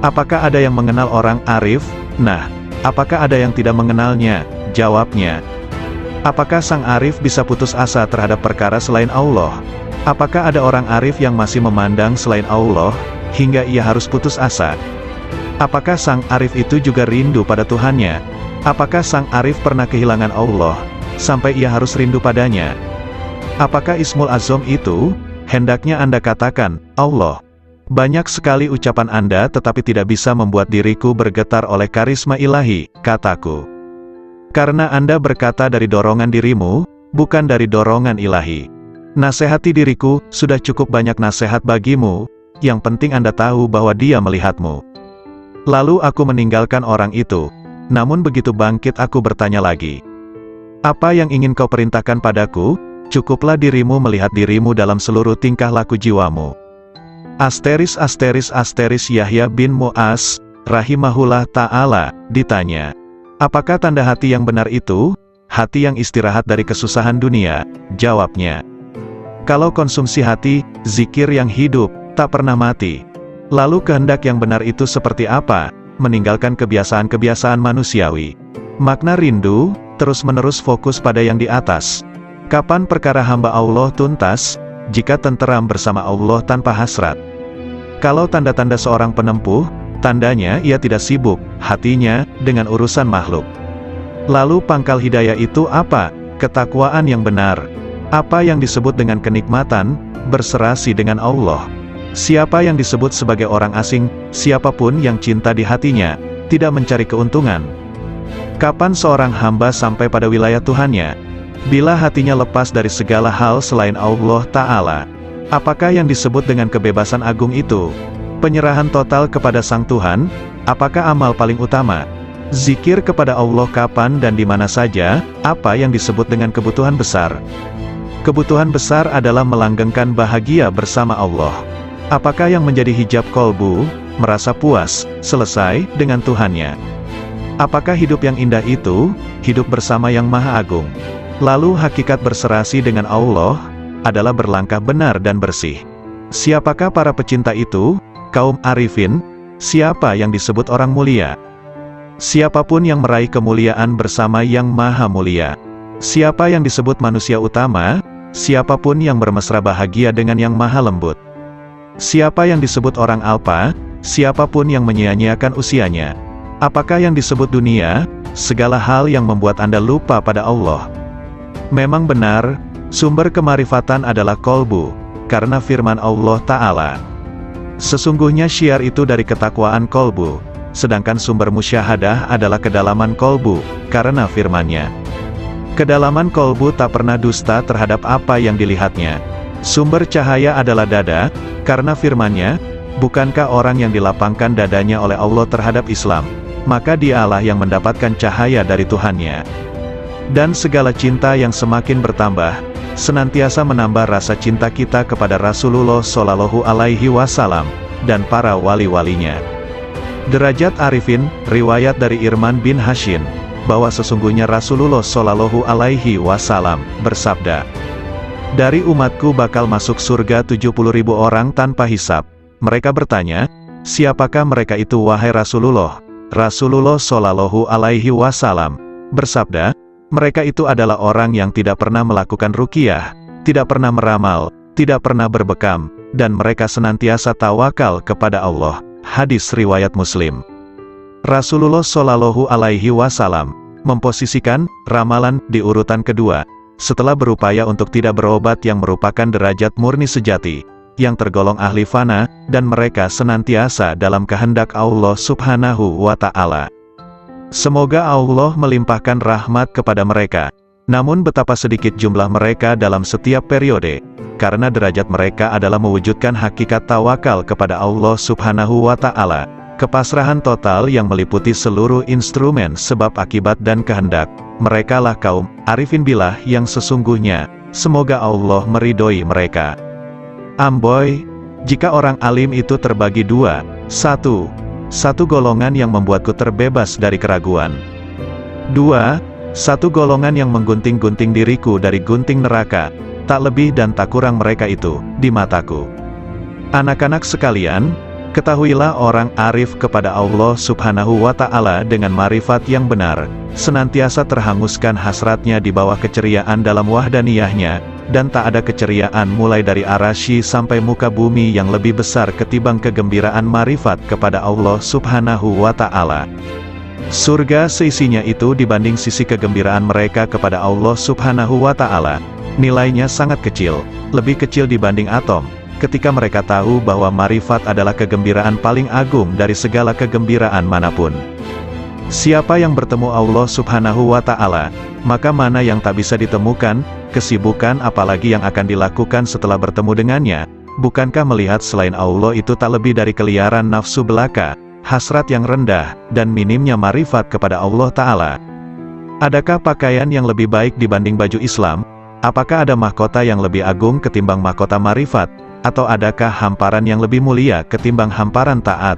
Apakah ada yang mengenal orang arif? Nah, apakah ada yang tidak mengenalnya? Jawabnya. Apakah sang arif bisa putus asa terhadap perkara selain Allah? Apakah ada orang arif yang masih memandang selain Allah, hingga ia harus putus asa? Apakah sang arif itu juga rindu pada Tuhannya? Apakah sang arif pernah kehilangan Allah, sampai ia harus rindu padanya? Apakah Ismul Azam itu? Hendaknya Anda katakan, Allah. Banyak sekali ucapan Anda tetapi tidak bisa membuat diriku bergetar oleh karisma ilahi, kataku. Karena Anda berkata dari dorongan dirimu, bukan dari dorongan ilahi. Nasihati diriku, sudah cukup banyak nasihat bagimu, yang penting Anda tahu bahwa dia melihatmu. Lalu aku meninggalkan orang itu. Namun begitu bangkit aku bertanya lagi. Apa yang ingin kau perintahkan padaku? Cukuplah dirimu melihat dirimu dalam seluruh tingkah laku jiwamu. Asteris Yahya bin Mu'az, rahimahullah ta'ala, ditanya. Apakah tanda hati yang benar itu? Hati yang istirahat dari kesusahan dunia. Jawabnya. Kalau konsumsi hati, zikir yang hidup, tak pernah mati. Lalu kehendak yang benar itu seperti apa? Meninggalkan kebiasaan-kebiasaan manusiawi. Makna rindu, terus-menerus fokus pada yang di atas. Kapan perkara hamba Allah tuntas? Jika tenteram bersama Allah tanpa hasrat. Kalau tanda-tanda seorang penempuh, tandanya ia tidak sibuk, hatinya, dengan urusan makhluk. Lalu pangkal hidayah itu apa? Ketakwaan yang benar. Apa yang disebut dengan kenikmatan? Berserasi dengan Allah. Siapa yang disebut sebagai orang asing? Siapapun yang cinta di hatinya, tidak mencari keuntungan. Kapan seorang hamba sampai pada wilayah Tuhannya? Bila hatinya lepas dari segala hal selain Allah Ta'ala. Apakah yang disebut dengan kebebasan agung itu? Penyerahan total kepada Sang Tuhan? Apakah amal paling utama? Zikir kepada Allah kapan dan di mana saja? Apa yang disebut dengan kebutuhan besar? Kebutuhan besar adalah melanggengkan bahagia bersama Allah. Apakah yang menjadi hijab kolbu? Merasa puas, selesai, dengan Tuhannya. Apakah hidup yang indah itu? Hidup bersama yang Maha Agung. Lalu hakikat berserasi dengan Allah adalah berlangkah benar dan bersih. Siapakah para pecinta itu? Kaum arifin. Siapa yang disebut orang mulia? Siapapun yang meraih kemuliaan bersama yang Maha Mulia. Siapa yang disebut manusia utama? Siapapun yang bermesra bahagia dengan yang Maha Lembut. Siapa yang disebut orang alpa? Siapapun yang menyia-nyiakan usianya. Apakah yang disebut dunia? Segala hal yang membuat Anda lupa pada Allah. Memang benar, sumber kemarifatan adalah kolbu, karena firman Allah Ta'ala. Sesungguhnya syiar itu dari ketakwaan kolbu, sedangkan sumber musyahadah adalah kedalaman kolbu, karena firman-Nya. Kedalaman kolbu tak pernah dusta terhadap apa yang dilihatnya. Sumber cahaya adalah dada, karena firman-Nya, bukankah orang yang dilapangkan dadanya oleh Allah terhadap Islam, maka dialah yang mendapatkan cahaya dari Tuhannya. Dan segala cinta yang semakin bertambah, senantiasa menambah rasa cinta kita kepada Rasulullah Shallallahu Alaihi Wasallam, dan para wali-walinya. Derajat Arifin, riwayat dari Irman bin Hashim, bahwa sesungguhnya Rasulullah Shallallahu Alaihi Wasallam bersabda, "Dari umatku bakal masuk surga 70.000 orang tanpa hisab." Mereka bertanya, "Siapakah mereka itu wahai Rasulullah?" Rasulullah Shallallahu Alaihi Wasallam bersabda, "Mereka itu adalah orang yang tidak pernah melakukan ruqyah, tidak pernah meramal, tidak pernah berbekam, dan mereka senantiasa tawakal kepada Allah." Hadis riwayat Muslim. Rasulullah Shallallahu Alaihi Wasallam memposisikan ramalan di urutan kedua, setelah berupaya untuk tidak berobat yang merupakan derajat murni sejati, yang tergolong ahli fana, dan mereka senantiasa dalam kehendak Allah Subhanahu wa Ta'ala. Semoga Allah melimpahkan rahmat kepada mereka. Namun betapa sedikit jumlah mereka dalam setiap periode, karena derajat mereka adalah mewujudkan hakikat tawakal kepada Allah Subhanahu wa Ta'ala, kepasrahan total yang meliputi seluruh instrumen sebab akibat dan kehendak. Merekalah kaum arifin billah yang sesungguhnya. Semoga Allah meridhoi mereka. Amboi, jika orang alim itu terbagi dua, satu golongan yang membuatku terbebas dari keraguan. Dua, satu golongan yang menggunting-gunting diriku dari gunting neraka, tak lebih dan tak kurang mereka itu di mataku. Anak-anak sekalian, ketahuilah orang arif kepada Allah Subhanahu wa Ta'ala dengan marifat yang benar, senantiasa terhanguskan hasratnya di bawah keceriaan dalam wahdaniyahnya, dan tak ada keceriaan mulai dari arasy sampai muka bumi yang lebih besar ketimbang kegembiraan marifat kepada Allah Subhanahu wa Ta'ala. Surga seisinya itu dibanding sisi kegembiraan mereka kepada Allah Subhanahu wa Ta'ala, nilainya sangat kecil, lebih kecil dibanding atom. Ketika mereka tahu bahwa marifat adalah kegembiraan paling agung dari segala kegembiraan manapun. Siapa yang bertemu Allah Subhanahu wa Ta'ala, maka mana yang tak bisa ditemukan, kesibukan apalagi yang akan dilakukan setelah bertemu dengannya. Bukankah melihat selain Allah itu tak lebih dari keliaran nafsu belaka, hasrat yang rendah, dan minimnya marifat kepada Allah Ta'ala? Adakah pakaian yang lebih baik dibanding baju Islam? Apakah ada mahkota yang lebih agung ketimbang mahkota marifat? Atau adakah hamparan yang lebih mulia ketimbang hamparan taat?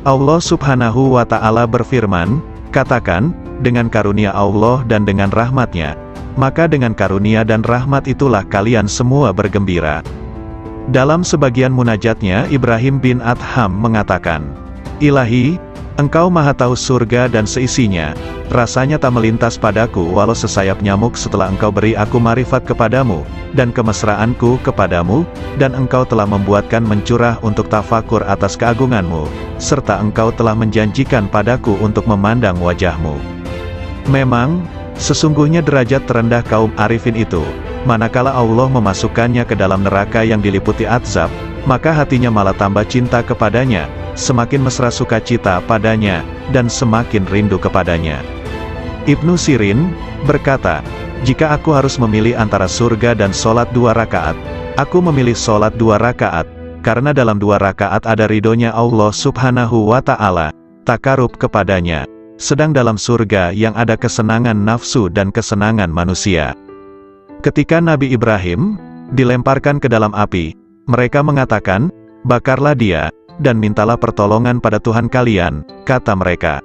Allah Subhanahu wa Ta'ala berfirman, "Katakan, dengan karunia Allah dan dengan rahmat-Nya, maka dengan karunia dan rahmat itulah kalian semua bergembira." Dalam sebagian munajatnya Ibrahim bin Adham mengatakan, "Ilahi, Engkau maha tahu surga dan seisinya, rasanya tak melintas padaku walau sesayap nyamuk setelah Engkau beri aku marifat kepadamu, dan kemesraanku kepadamu, dan Engkau telah membuatkan mencurah untuk tafakur atas keagunganmu, serta Engkau telah menjanjikan padaku untuk memandang wajahmu." Memang, sesungguhnya derajat terendah kaum arifin itu, manakala Allah memasukkannya ke dalam neraka yang diliputi azab, maka hatinya malah tambah cinta kepadanya, semakin mesra sukacita padanya, dan semakin rindu kepadanya. Ibnu Sirin berkata, "Jika aku harus memilih antara surga dan sholat 2 rakaat, aku memilih sholat 2 rakaat, karena dalam 2 rakaat ada ridhonya Allah Subhanahu wa Ta'ala, takarub kepadanya, sedang dalam surga yang ada kesenangan nafsu dan kesenangan manusia." Ketika Nabi Ibrahim dilemparkan ke dalam api, mereka mengatakan, "Bakarlah dia, dan mintalah pertolongan pada Tuhan kalian," kata mereka.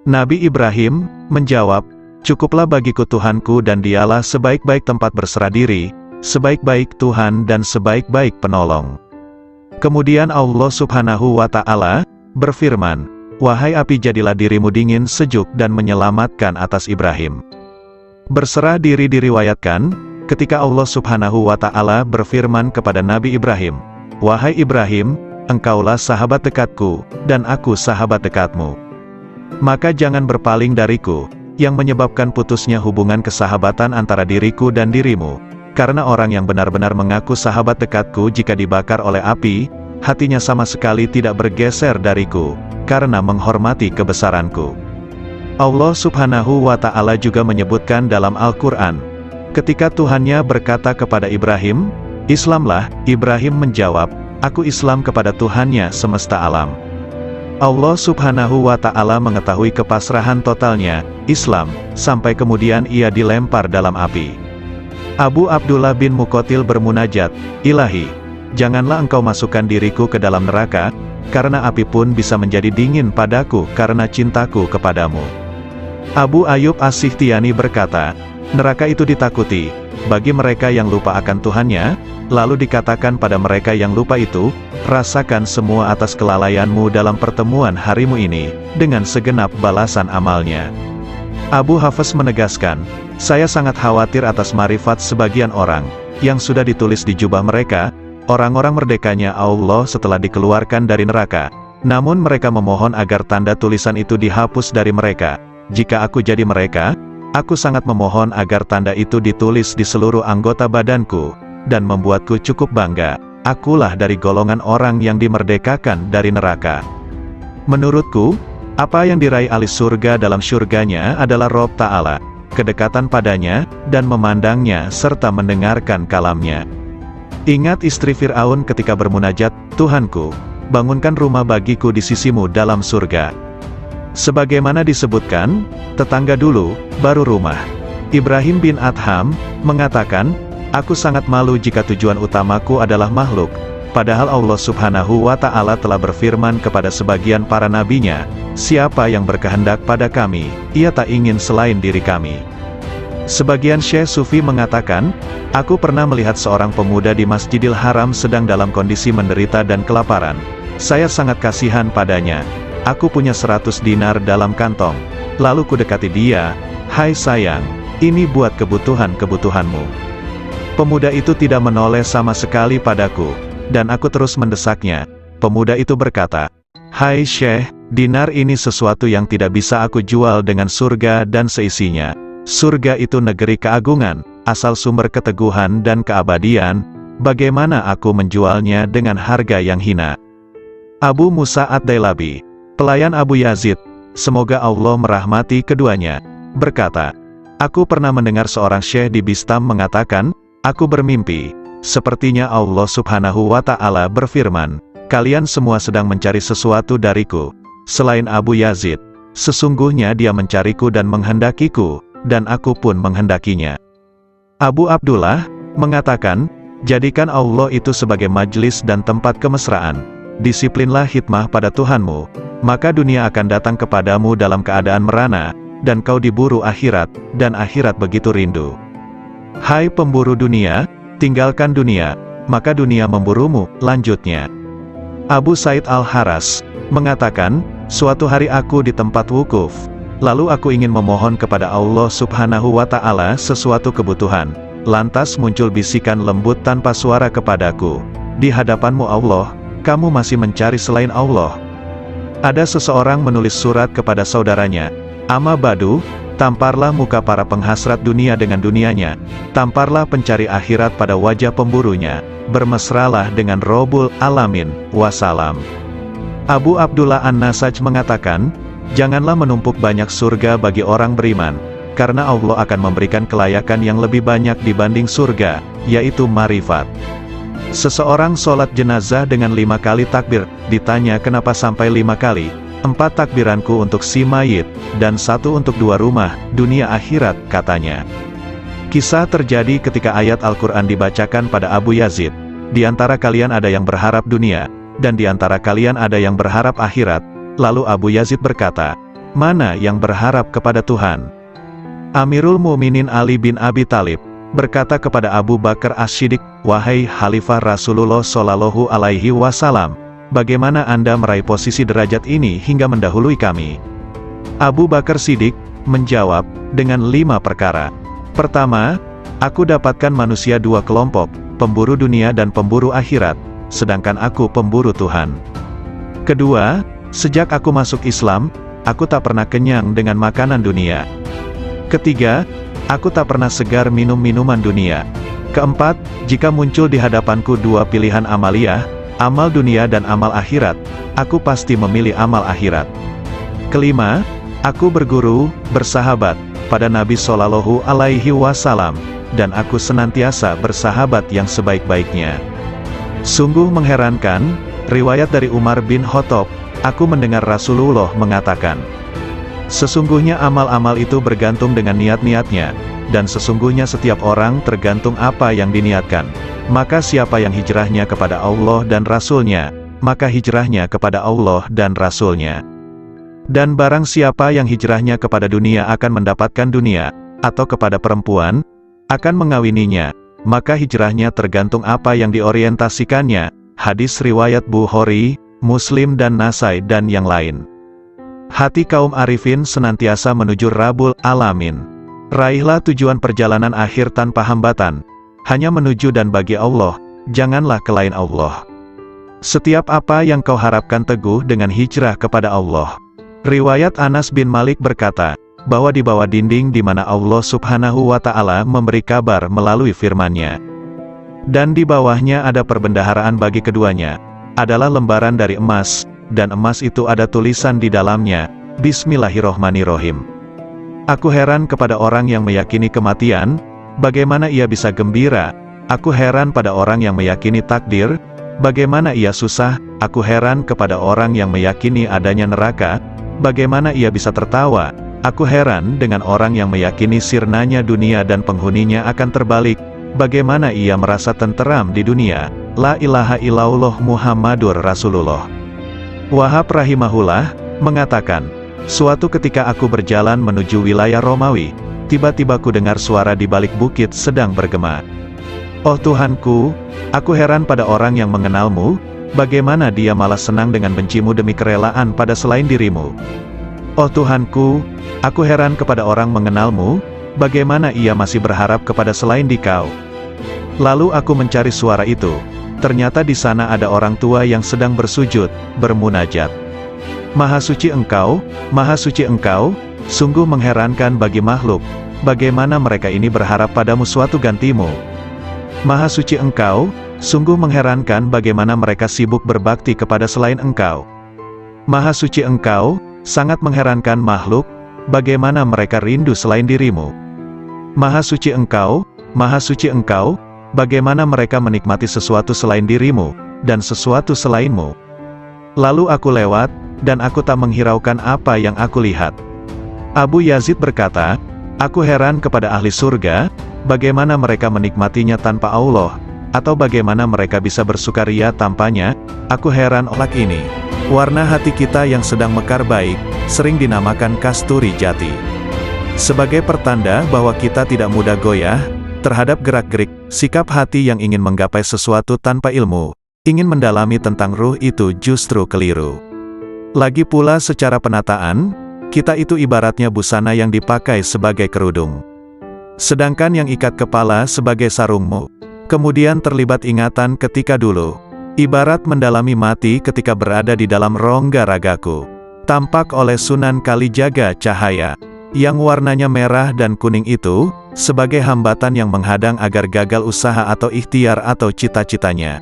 Nabi Ibrahim menjawab, "Cukuplah bagiku Tuhanku dan dialah sebaik-baik tempat berserah diri, sebaik-baik Tuhan dan sebaik-baik penolong." Kemudian Allah Subhanahu wa Ta'ala berfirman, "Wahai api, jadilah dirimu dingin sejuk dan menyelamatkan atas Ibrahim." Berserah diri diriwayatkan, ketika Allah Subhanahu wa Ta'ala berfirman kepada Nabi Ibrahim, "Wahai Ibrahim, engkaulah sahabat dekatku, dan aku sahabat dekatmu. Maka jangan berpaling dariku, yang menyebabkan putusnya hubungan kesahabatan antara diriku dan dirimu. Karena orang yang benar-benar mengaku sahabat dekatku jika dibakar oleh api, hatinya sama sekali tidak bergeser dariku, karena menghormati kebesaranku." Allah Subhanahu wa Ta'ala juga menyebutkan dalam Al-Quran, ketika Tuhannya berkata kepada Ibrahim, "Islamlah," Ibrahim menjawab, "Aku Islam kepada Tuhannya semesta alam." Allah Subhanahu wa Ta'ala mengetahui kepasrahan totalnya, Islam, sampai kemudian ia dilempar dalam api. Abu Abdullah bin Muqatil bermunajat, "Ilahi, janganlah engkau masukkan diriku ke dalam neraka, karena api pun bisa menjadi dingin padaku karena cintaku kepadamu." Abu Ayyub As-Sikhtiyani berkata, "Neraka itu ditakuti bagi mereka yang lupa akan Tuhannya, lalu dikatakan pada mereka yang lupa itu, rasakan semua atas kelalaianmu dalam pertemuan harimu ini, dengan segenap balasan amalnya." Abu Hafs menegaskan, "Saya sangat khawatir atas marifat sebagian orang, yang sudah ditulis di jubah mereka, orang-orang merdekanya Allah setelah dikeluarkan dari neraka. Namun mereka memohon agar tanda tulisan itu dihapus dari mereka. Jika aku jadi mereka, aku sangat memohon agar tanda itu ditulis di seluruh anggota badanku, dan membuatku cukup bangga. Akulah dari golongan orang yang dimerdekakan dari neraka. Menurutku, apa yang diraih ahli surga dalam surganya adalah Rob Ta'ala, kedekatan padanya, dan memandangnya serta mendengarkan kalamnya." Ingat istri Fir'aun ketika bermunajat, "Tuhanku, bangunkan rumah bagiku di sisimu dalam surga." Sebagaimana disebutkan, tetangga dulu, baru rumah. Ibrahim bin Adham mengatakan, "Aku sangat malu jika tujuan utamaku adalah makhluk, padahal Allah Subhanahu wa Ta'ala telah berfirman kepada sebagian para nabinya, 'Siapa yang berkehendak pada kami, ia tak ingin selain diri kami.'" Sebagian Syekh Sufi mengatakan, "Aku pernah melihat seorang pemuda di Masjidil Haram sedang dalam kondisi menderita dan kelaparan. Saya sangat kasihan padanya. Aku punya 100 dinar dalam kantong. Lalu kudekati dia, 'Hai sayang, ini buat kebutuhan-kebutuhanmu.' Pemuda itu tidak menoleh sama sekali padaku, dan aku terus mendesaknya. Pemuda itu berkata, 'Hai Syekh, dinar ini sesuatu yang tidak bisa aku jual dengan surga dan seisinya. Surga itu negeri keagungan, asal sumber keteguhan dan keabadian. Bagaimana aku menjualnya dengan harga yang hina?" Abu Musa Ad-Dailabi, pelayan Abu Yazid, semoga Allah merahmati keduanya, berkata, "Aku pernah mendengar seorang syekh di Bistam mengatakan, aku bermimpi, sepertinya Allah Subhanahu wa Ta'ala berfirman, 'Kalian semua sedang mencari sesuatu dariku, selain Abu Yazid. Sesungguhnya dia mencariku dan menghendakiku, dan aku pun menghendakinya.'" Abu Abdullah mengatakan, "Jadikan Allah itu sebagai majlis dan tempat kemesraan. Disiplinlah hikmah pada Tuhanmu, maka dunia akan datang kepadamu dalam keadaan merana, dan kau diburu akhirat, dan akhirat begitu rindu. Hai pemburu dunia, tinggalkan dunia, maka dunia memburumu." Lanjutnya, Abu Said Al-Haras mengatakan, "Suatu hari aku di tempat wukuf, lalu aku ingin memohon kepada Allah Subhanahu wa Ta'ala sesuatu kebutuhan. Lantas muncul bisikan lembut tanpa suara kepadaku, 'Di hadapanmu Allah, kamu masih mencari selain Allah.'" Ada seseorang menulis surat kepada saudaranya, "Amma badu, tamparlah muka para penghasrat dunia dengan dunianya, tamparlah pencari akhirat pada wajah pemburunya, bermesralah dengan Robul Alamin, wassalam." Abu Abdullah An-Nasaj mengatakan, "Janganlah menumpuk banyak surga bagi orang beriman, karena Allah akan memberikan kelayakan yang lebih banyak dibanding surga, yaitu marifat." Seseorang sholat jenazah dengan 5 kali takbir, ditanya kenapa sampai 5 kali, 4 takbiranku untuk si mayit, dan 1 untuk 2 rumah, dunia akhirat, katanya. Kisah terjadi ketika ayat Al-Quran dibacakan pada Abu Yazid, "Di antara kalian ada yang berharap dunia, dan di antara kalian ada yang berharap akhirat." Lalu Abu Yazid berkata, "Mana yang berharap kepada Tuhan?" Amirul Mukminin Ali bin Abi Thalib berkata kepada Abu Bakar As-Siddiq, "Wahai Khalifah Rasulullah Shallallahu Alaihi Wasallam, bagaimana Anda meraih posisi derajat ini hingga mendahului kami?" Abu Bakar Siddiq menjawab, "Dengan 5 perkara. Pertama, aku dapatkan manusia 2 kelompok, pemburu dunia dan pemburu akhirat, sedangkan aku pemburu Tuhan. Kedua, sejak aku masuk Islam, aku tak pernah kenyang dengan makanan dunia. Ketiga, aku tak pernah segar minum minuman dunia. Keempat, jika muncul di hadapanku 2 pilihan amaliyah, amal dunia dan amal akhirat, aku pasti memilih amal akhirat. Kelima, Aku berguru, bersahabat, pada Nabi Shallallahu Alaihi Wasallam, dan aku senantiasa bersahabat yang sebaik-baiknya. Sungguh mengherankan, riwayat dari Umar bin Khattab, aku mendengar Rasulullah mengatakan, sesungguhnya amal-amal itu bergantung dengan niat-niatnya, dan sesungguhnya setiap orang tergantung apa yang diniatkan. Maka siapa yang hijrahnya kepada Allah dan Rasul-Nya, maka hijrahnya kepada Allah dan Rasul-Nya. Dan barang siapa yang hijrahnya kepada dunia akan mendapatkan dunia, atau kepada perempuan, akan mengawininya, maka hijrahnya tergantung apa yang diorientasikannya. Hadis riwayat Bukhari, Muslim dan Nasai dan yang lain. Hati kaum arifin senantiasa menuju Rabbul Alamin. Raihlah tujuan perjalanan akhir tanpa hambatan, hanya menuju dan bagi Allah, janganlah ke lain Allah. Setiap apa yang kau harapkan teguh dengan hijrah kepada Allah. Riwayat Anas bin Malik berkata, bahwa di bawah dinding di mana Allah Subhanahu wa Ta'ala memberi kabar melalui firman-Nya. Dan di bawahnya ada perbendaharaan bagi keduanya, adalah lembaran dari emas, dan emas itu ada tulisan di dalamnya, Bismillahirrohmanirrohim. Aku heran kepada orang yang meyakini kematian, bagaimana ia bisa gembira. Aku heran pada orang yang meyakini takdir, bagaimana ia susah. Aku heran kepada orang yang meyakini adanya neraka, bagaimana ia bisa tertawa. Aku heran dengan orang yang meyakini sirnanya dunia dan penghuninya akan terbalik, bagaimana ia merasa tenteram di dunia. La ilaha illallah Muhammadur Rasulullah. Wahab rahimahullah mengatakan, suatu ketika aku berjalan menuju wilayah Romawi, tiba-tiba ku dengar suara di balik bukit sedang bergema. Oh Tuhanku, aku heran pada orang yang mengenalmu, bagaimana dia malah senang dengan bencimu demi kerelaan pada selain dirimu. Oh Tuhanku, aku heran kepada orang mengenalmu, bagaimana ia masih berharap kepada selain dikau. Lalu aku mencari suara itu, ternyata di sana ada orang tua yang sedang bersujud, bermunajat. Maha suci engkau, sungguh mengherankan bagi makhluk, bagaimana mereka ini berharap padamu suatu gantimu. Maha suci engkau, sungguh mengherankan bagaimana mereka sibuk berbakti kepada selain engkau. Maha suci engkau, sangat mengherankan makhluk, bagaimana mereka rindu selain dirimu. Maha suci engkau, bagaimana mereka menikmati sesuatu selain dirimu, dan sesuatu selainmu. Lalu aku lewat, dan aku tak menghiraukan apa yang aku lihat. Abu Yazid berkata, aku heran kepada ahli surga, bagaimana mereka menikmatinya tanpa Allah, atau bagaimana mereka bisa bersukaria tanpanya. Aku heran olak ini. Warna hati kita yang sedang mekar baik, sering dinamakan kasturi jati. Sebagai pertanda bahwa kita tidak mudah goyah terhadap gerak-gerik, sikap hati yang ingin menggapai sesuatu tanpa ilmu, ingin mendalami tentang ruh itu justru keliru. Lagi pula secara penataan, kita itu ibaratnya busana yang dipakai sebagai kerudung. Sedangkan yang ikat kepala sebagai sarungmu. Kemudian terlibat ingatan ketika dulu, ibarat mendalami mati ketika berada di dalam rongga ragaku. Tampak oleh Sunan Kalijaga cahaya, yang warnanya merah dan kuning itu, sebagai hambatan yang menghadang agar gagal usaha atau ikhtiar atau cita-citanya.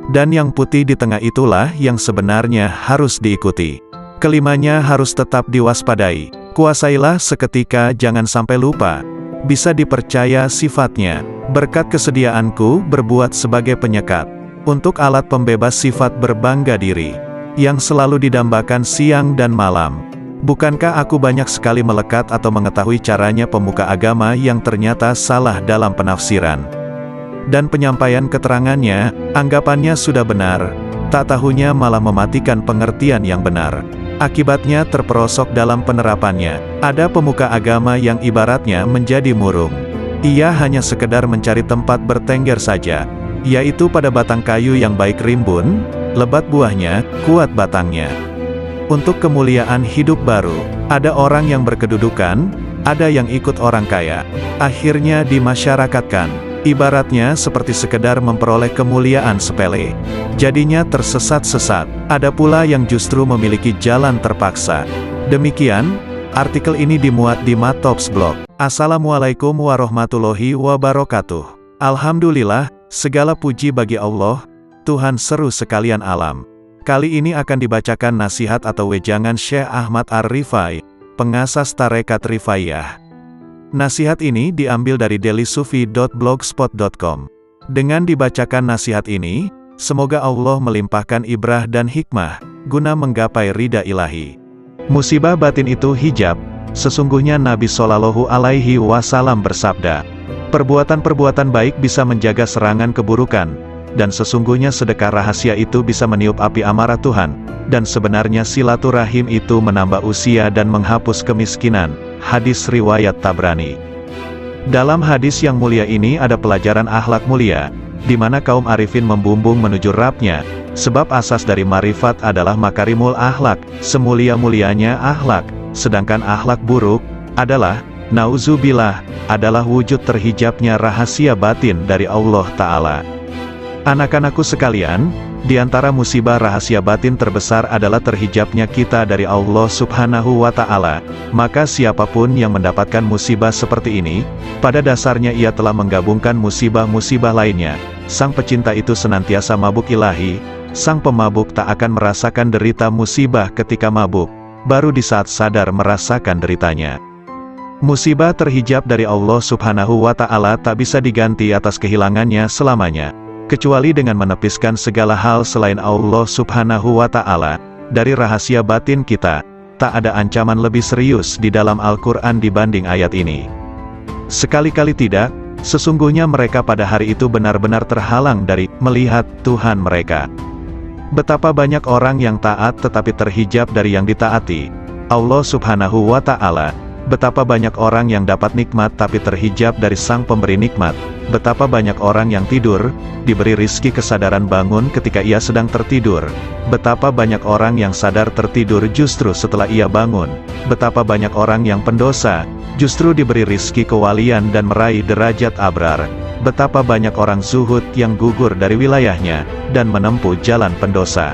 Dan yang putih di tengah itulah yang sebenarnya harus diikuti. Kelimanya harus tetap diwaspadai. Kuasailah seketika, jangan sampai lupa. Bisa dipercaya sifatnya. Berkat kesediaanku berbuat sebagai penyekat, untuk alat pembebas sifat berbangga diri, yang selalu didambakan siang dan malam. Bukankah aku banyak sekali melekat atau mengetahui caranya pemuka agama yang ternyata salah dalam penafsiran dan penyampaian keterangannya, anggapannya sudah benar, tak tahunya malah mematikan pengertian yang benar. Akibatnya terperosok dalam penerapannya. Ada pemuka agama yang ibaratnya menjadi murung. Ia hanya sekedar mencari tempat bertengger saja, yaitu pada batang kayu yang baik rimbun, lebat buahnya, kuat batangnya. Untuk kemuliaan hidup baru, ada orang yang berkedudukan, ada yang ikut orang kaya, akhirnya dimasyarakatkan. Ibaratnya seperti sekedar memperoleh kemuliaan sepele. Jadinya tersesat-sesat. Ada pula yang justru memiliki jalan terpaksa. Demikian, artikel ini dimuat di Matops Blog. Assalamualaikum warahmatullahi wabarakatuh. Alhamdulillah, segala puji bagi Allah, Tuhan seru sekalian alam. Kali ini akan dibacakan nasihat atau wejangan Syekh Ahmad Ar-Rifai, pengasas Tarekat Rifaiyah. Nasihat ini diambil dari dailysufi.blogspot.com. Dengan dibacakan nasihat ini, semoga Allah melimpahkan ibrah dan hikmah, guna menggapai ridha ilahi. Musibah batin itu hijab. Sesungguhnya Nabi Shallallahu Alaihi Wasallam bersabda, perbuatan-perbuatan baik bisa menjaga serangan keburukan, dan sesungguhnya sedekah rahasia itu bisa meniup api amarah Tuhan, dan sebenarnya silaturahim itu menambah usia dan menghapus kemiskinan. Hadis riwayat Tabrani. Dalam hadis yang mulia ini ada pelajaran akhlak mulia, di mana kaum arifin membumbung menuju Rabb-Nya, sebab asas dari marifat adalah makarimul akhlak, semulia-mulianya akhlak, sedangkan akhlak buruk adalah, nauzubillah, adalah wujud terhijabnya rahasia batin dari Allah Ta'ala. Anak-anakku sekalian, di antara musibah rahasia batin terbesar adalah terhijabnya kita dari Allah Subhanahu wa Ta'ala. Maka siapapun yang mendapatkan musibah seperti ini, pada dasarnya ia telah menggabungkan musibah-musibah lainnya. Sang pecinta itu senantiasa mabuk ilahi, sang pemabuk tak akan merasakan derita musibah ketika mabuk, baru di saat sadar merasakan deritanya. Musibah terhijab dari Allah Subhanahu wa Ta'ala tak bisa diganti atas kehilangannya selamanya, kecuali dengan menepiskan segala hal selain Allah Subhanahu wa Ta'ala. Dari rahasia batin kita, tak ada ancaman lebih serius di dalam Al-Quran dibanding ayat ini. Sekali-kali tidak, sesungguhnya mereka pada hari itu benar-benar terhalang dari melihat Tuhan mereka. Betapa banyak orang yang taat tetapi terhijab dari yang ditaati Allah Subhanahu wa Ta'ala. Betapa banyak orang yang dapat nikmat tapi terhijab dari sang pemberi nikmat. Betapa banyak orang yang tidur, diberi rizki kesadaran bangun ketika ia sedang tertidur. Betapa banyak orang yang sadar tertidur justru setelah ia bangun. Betapa banyak orang yang pendosa, justru diberi rizki kewalian dan meraih derajat abrar. Betapa banyak orang zuhud yang gugur dari wilayahnya, dan menempuh jalan pendosa.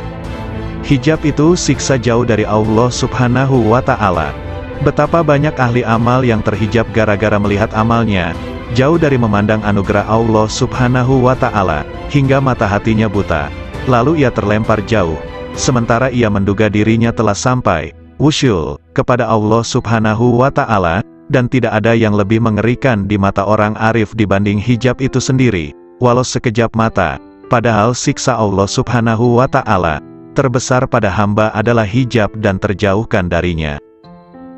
Hijab itu siksa jauh dari Allah Subhanahu wa Ta'ala. Betapa banyak ahli amal yang terhijab gara-gara melihat amalnya, jauh dari memandang anugerah Allah Subhanahu wa Ta'ala, hingga mata hatinya buta. Lalu ia terlempar jauh, sementara ia menduga dirinya telah sampai, wusyul, kepada Allah Subhanahu wa Ta'ala, dan tidak ada yang lebih mengerikan di mata orang arif dibanding hijab itu sendiri, walau sekejap mata. Padahal siksa Allah Subhanahu wa Ta'ala terbesar pada hamba adalah hijab dan terjauhkan darinya.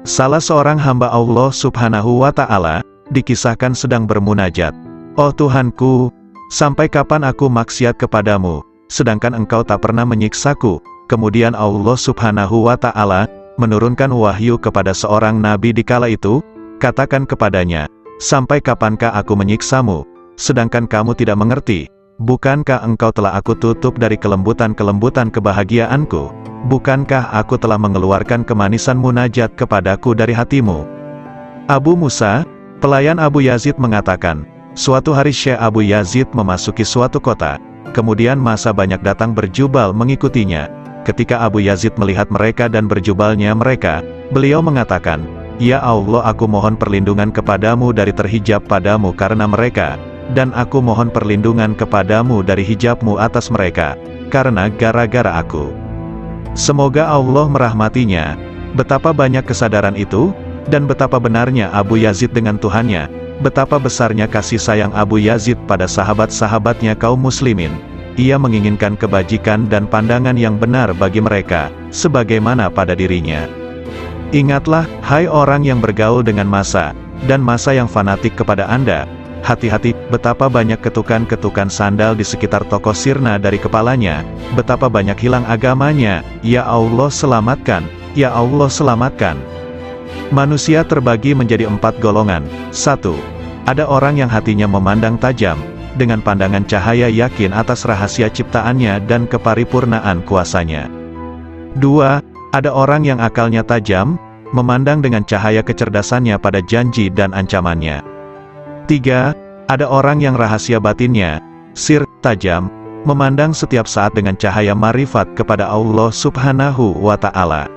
Salah seorang hamba Allah Subhanahu wa Ta'ala dikisahkan sedang bermunajat, "Oh Tuhanku, sampai kapan aku maksiat kepadamu, sedangkan Engkau tak pernah menyiksaku?" Kemudian Allah Subhanahu wa Ta'ala menurunkan wahyu kepada seorang nabi di kala itu, katakan kepadanya, "Sampai kapankah aku menyiksamu, sedangkan kamu tidak mengerti? Bukankah Engkau telah aku tutup dari kelembutan-kelembutan kebahagiaanku? Bukankah aku telah mengeluarkan kemanisan munajat kepadaku dari hatimu?" Abu Musa, pelayan Abu Yazid mengatakan, suatu hari Syekh Abu Yazid memasuki suatu kota, kemudian masa banyak datang berjubal mengikutinya. Ketika Abu Yazid melihat mereka dan berjubalnya mereka, beliau mengatakan, "Ya Allah, aku mohon perlindungan kepadamu dari terhijab padamu karena mereka, dan aku mohon perlindungan kepadamu dari hijabmu atas mereka, karena gara-gara aku." Semoga Allah merahmatinya. Betapa banyak kesadaran itu, dan betapa benarnya Abu Yazid dengan Tuhannya, betapa besarnya kasih sayang Abu Yazid pada sahabat-sahabatnya kaum muslimin. Ia menginginkan kebajikan dan pandangan yang benar bagi mereka, sebagaimana pada dirinya. Ingatlah, hai orang yang bergaul dengan masa, dan masa yang fanatik kepada Anda. Hati-hati, betapa banyak ketukan-ketukan sandal di sekitar toko sirna dari kepalanya, betapa banyak hilang agamanya. Ya Allah selamatkan, ya Allah selamatkan. Manusia terbagi menjadi 4 golongan. 1. Ada orang yang hatinya memandang tajam, dengan pandangan cahaya yakin atas rahasia ciptaannya dan keparipurnaan kuasanya. 2. Ada orang yang akalnya tajam, memandang dengan cahaya kecerdasannya pada janji dan ancamannya. 3. Ada orang yang rahasia batinnya, sir, tajam, memandang setiap saat dengan cahaya marifat kepada Allah Subhanahu wa Ta'ala.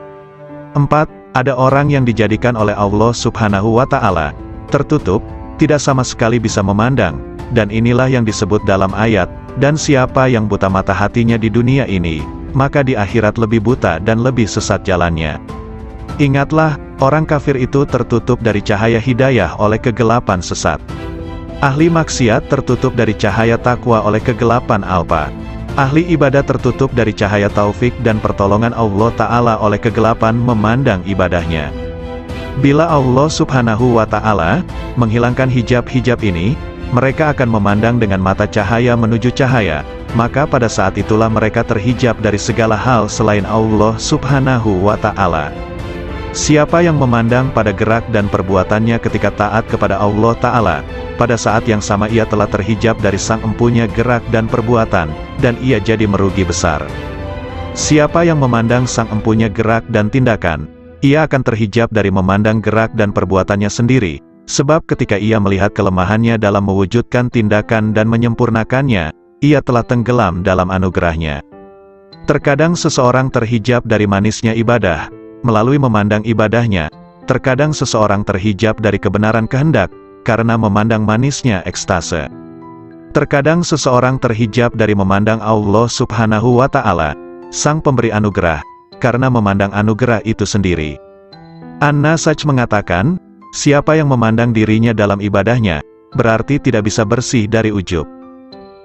4. Ada orang yang dijadikan oleh Allah Subhanahu wa Ta'ala tertutup, tidak sama sekali bisa memandang, dan inilah yang disebut dalam ayat, "Dan siapa yang buta mata hatinya di dunia ini, maka di akhirat lebih buta dan lebih sesat jalannya." Ingatlah, Orang kafir itu tertutup dari cahaya hidayah oleh kegelapan sesat. Ahli maksiat tertutup dari cahaya takwa oleh kegelapan alpa. Ahli ibadah tertutup dari cahaya taufik dan pertolongan Allah Ta'ala oleh kegelapan memandang ibadahnya. Bila Allah Subhanahu wa Ta'ala menghilangkan hijab-hijab ini, mereka akan memandang dengan mata cahaya menuju cahaya, maka pada saat itulah mereka terhijab dari segala hal selain Allah Subhanahu wa Ta'ala. Siapa yang memandang pada gerak dan perbuatannya ketika taat kepada Allah Ta'ala, pada saat yang sama ia telah terhijab dari sang empunya gerak dan perbuatan, dan ia jadi merugi besar. Siapa yang memandang sang empunya gerak dan tindakan, ia akan terhijab dari memandang gerak dan perbuatannya sendiri, sebab ketika ia melihat kelemahannya dalam mewujudkan tindakan dan menyempurnakannya, ia telah tenggelam dalam anugerahnya. Terkadang seseorang terhijab dari manisnya ibadah, melalui memandang ibadahnya. Terkadang seseorang terhijab dari kebenaran kehendak, karena memandang manisnya ekstase. Terkadang seseorang terhijab dari memandang Allah Subhanahu wa Ta'ala, Sang Pemberi Anugerah, karena memandang anugerah itu sendiri. An-Nasaj mengatakan, siapa yang memandang dirinya dalam ibadahnya, berarti tidak bisa bersih dari ujub.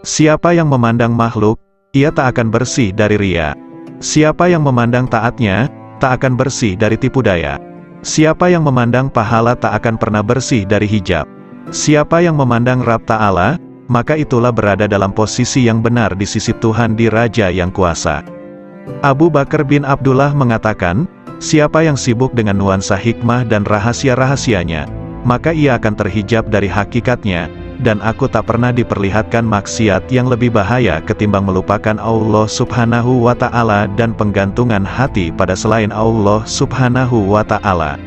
Siapa yang memandang makhluk, ia tak akan bersih dari riya. Siapa yang memandang taatnya, tak akan bersih dari tipu daya. Siapa yang memandang pahala tak akan pernah bersih dari hijab. Siapa yang memandang Rabb Ta'ala, maka itulah berada dalam posisi yang benar di sisi Tuhan di Raja yang kuasa. Abu Bakar bin Abdullah mengatakan, siapa yang sibuk dengan nuansa hikmah dan rahasia-rahasianya, maka ia akan terhijab dari hakikatnya, dan aku tak pernah diperlihatkan maksiat yang lebih bahaya ketimbang melupakan Allah Subhanahu wa Ta'ala dan penggantungan hati pada selain Allah Subhanahu wa Ta'ala.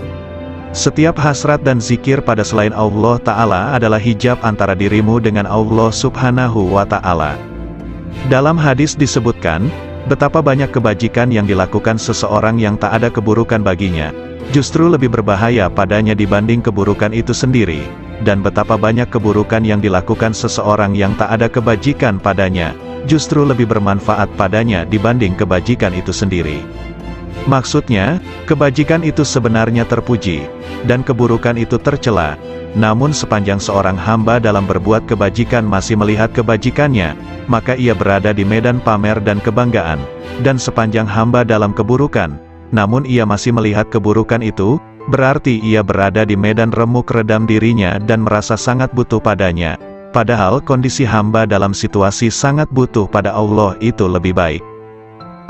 Setiap hasrat dan zikir pada selain Allah Ta'ala adalah hijab antara dirimu dengan Allah Subhanahu wa Ta'ala. Dalam hadis disebutkan, betapa banyak kebajikan yang dilakukan seseorang yang tak ada keburukan baginya, justru lebih berbahaya padanya dibanding keburukan itu sendiri. Dan betapa banyak keburukan yang dilakukan seseorang yang tak ada kebajikan padanya, justru lebih bermanfaat padanya dibanding kebajikan itu sendiri. Maksudnya, kebajikan itu sebenarnya terpuji, dan keburukan itu tercela. Namun sepanjang seorang hamba dalam berbuat kebajikan masih melihat kebajikannya, maka ia berada di medan pamer dan kebanggaan. Dan sepanjang hamba dalam keburukan, namun ia masih melihat keburukan itu, berarti ia berada di medan remuk redam dirinya dan merasa sangat butuh padanya. Padahal kondisi hamba dalam situasi sangat butuh pada Allah itu lebih baik.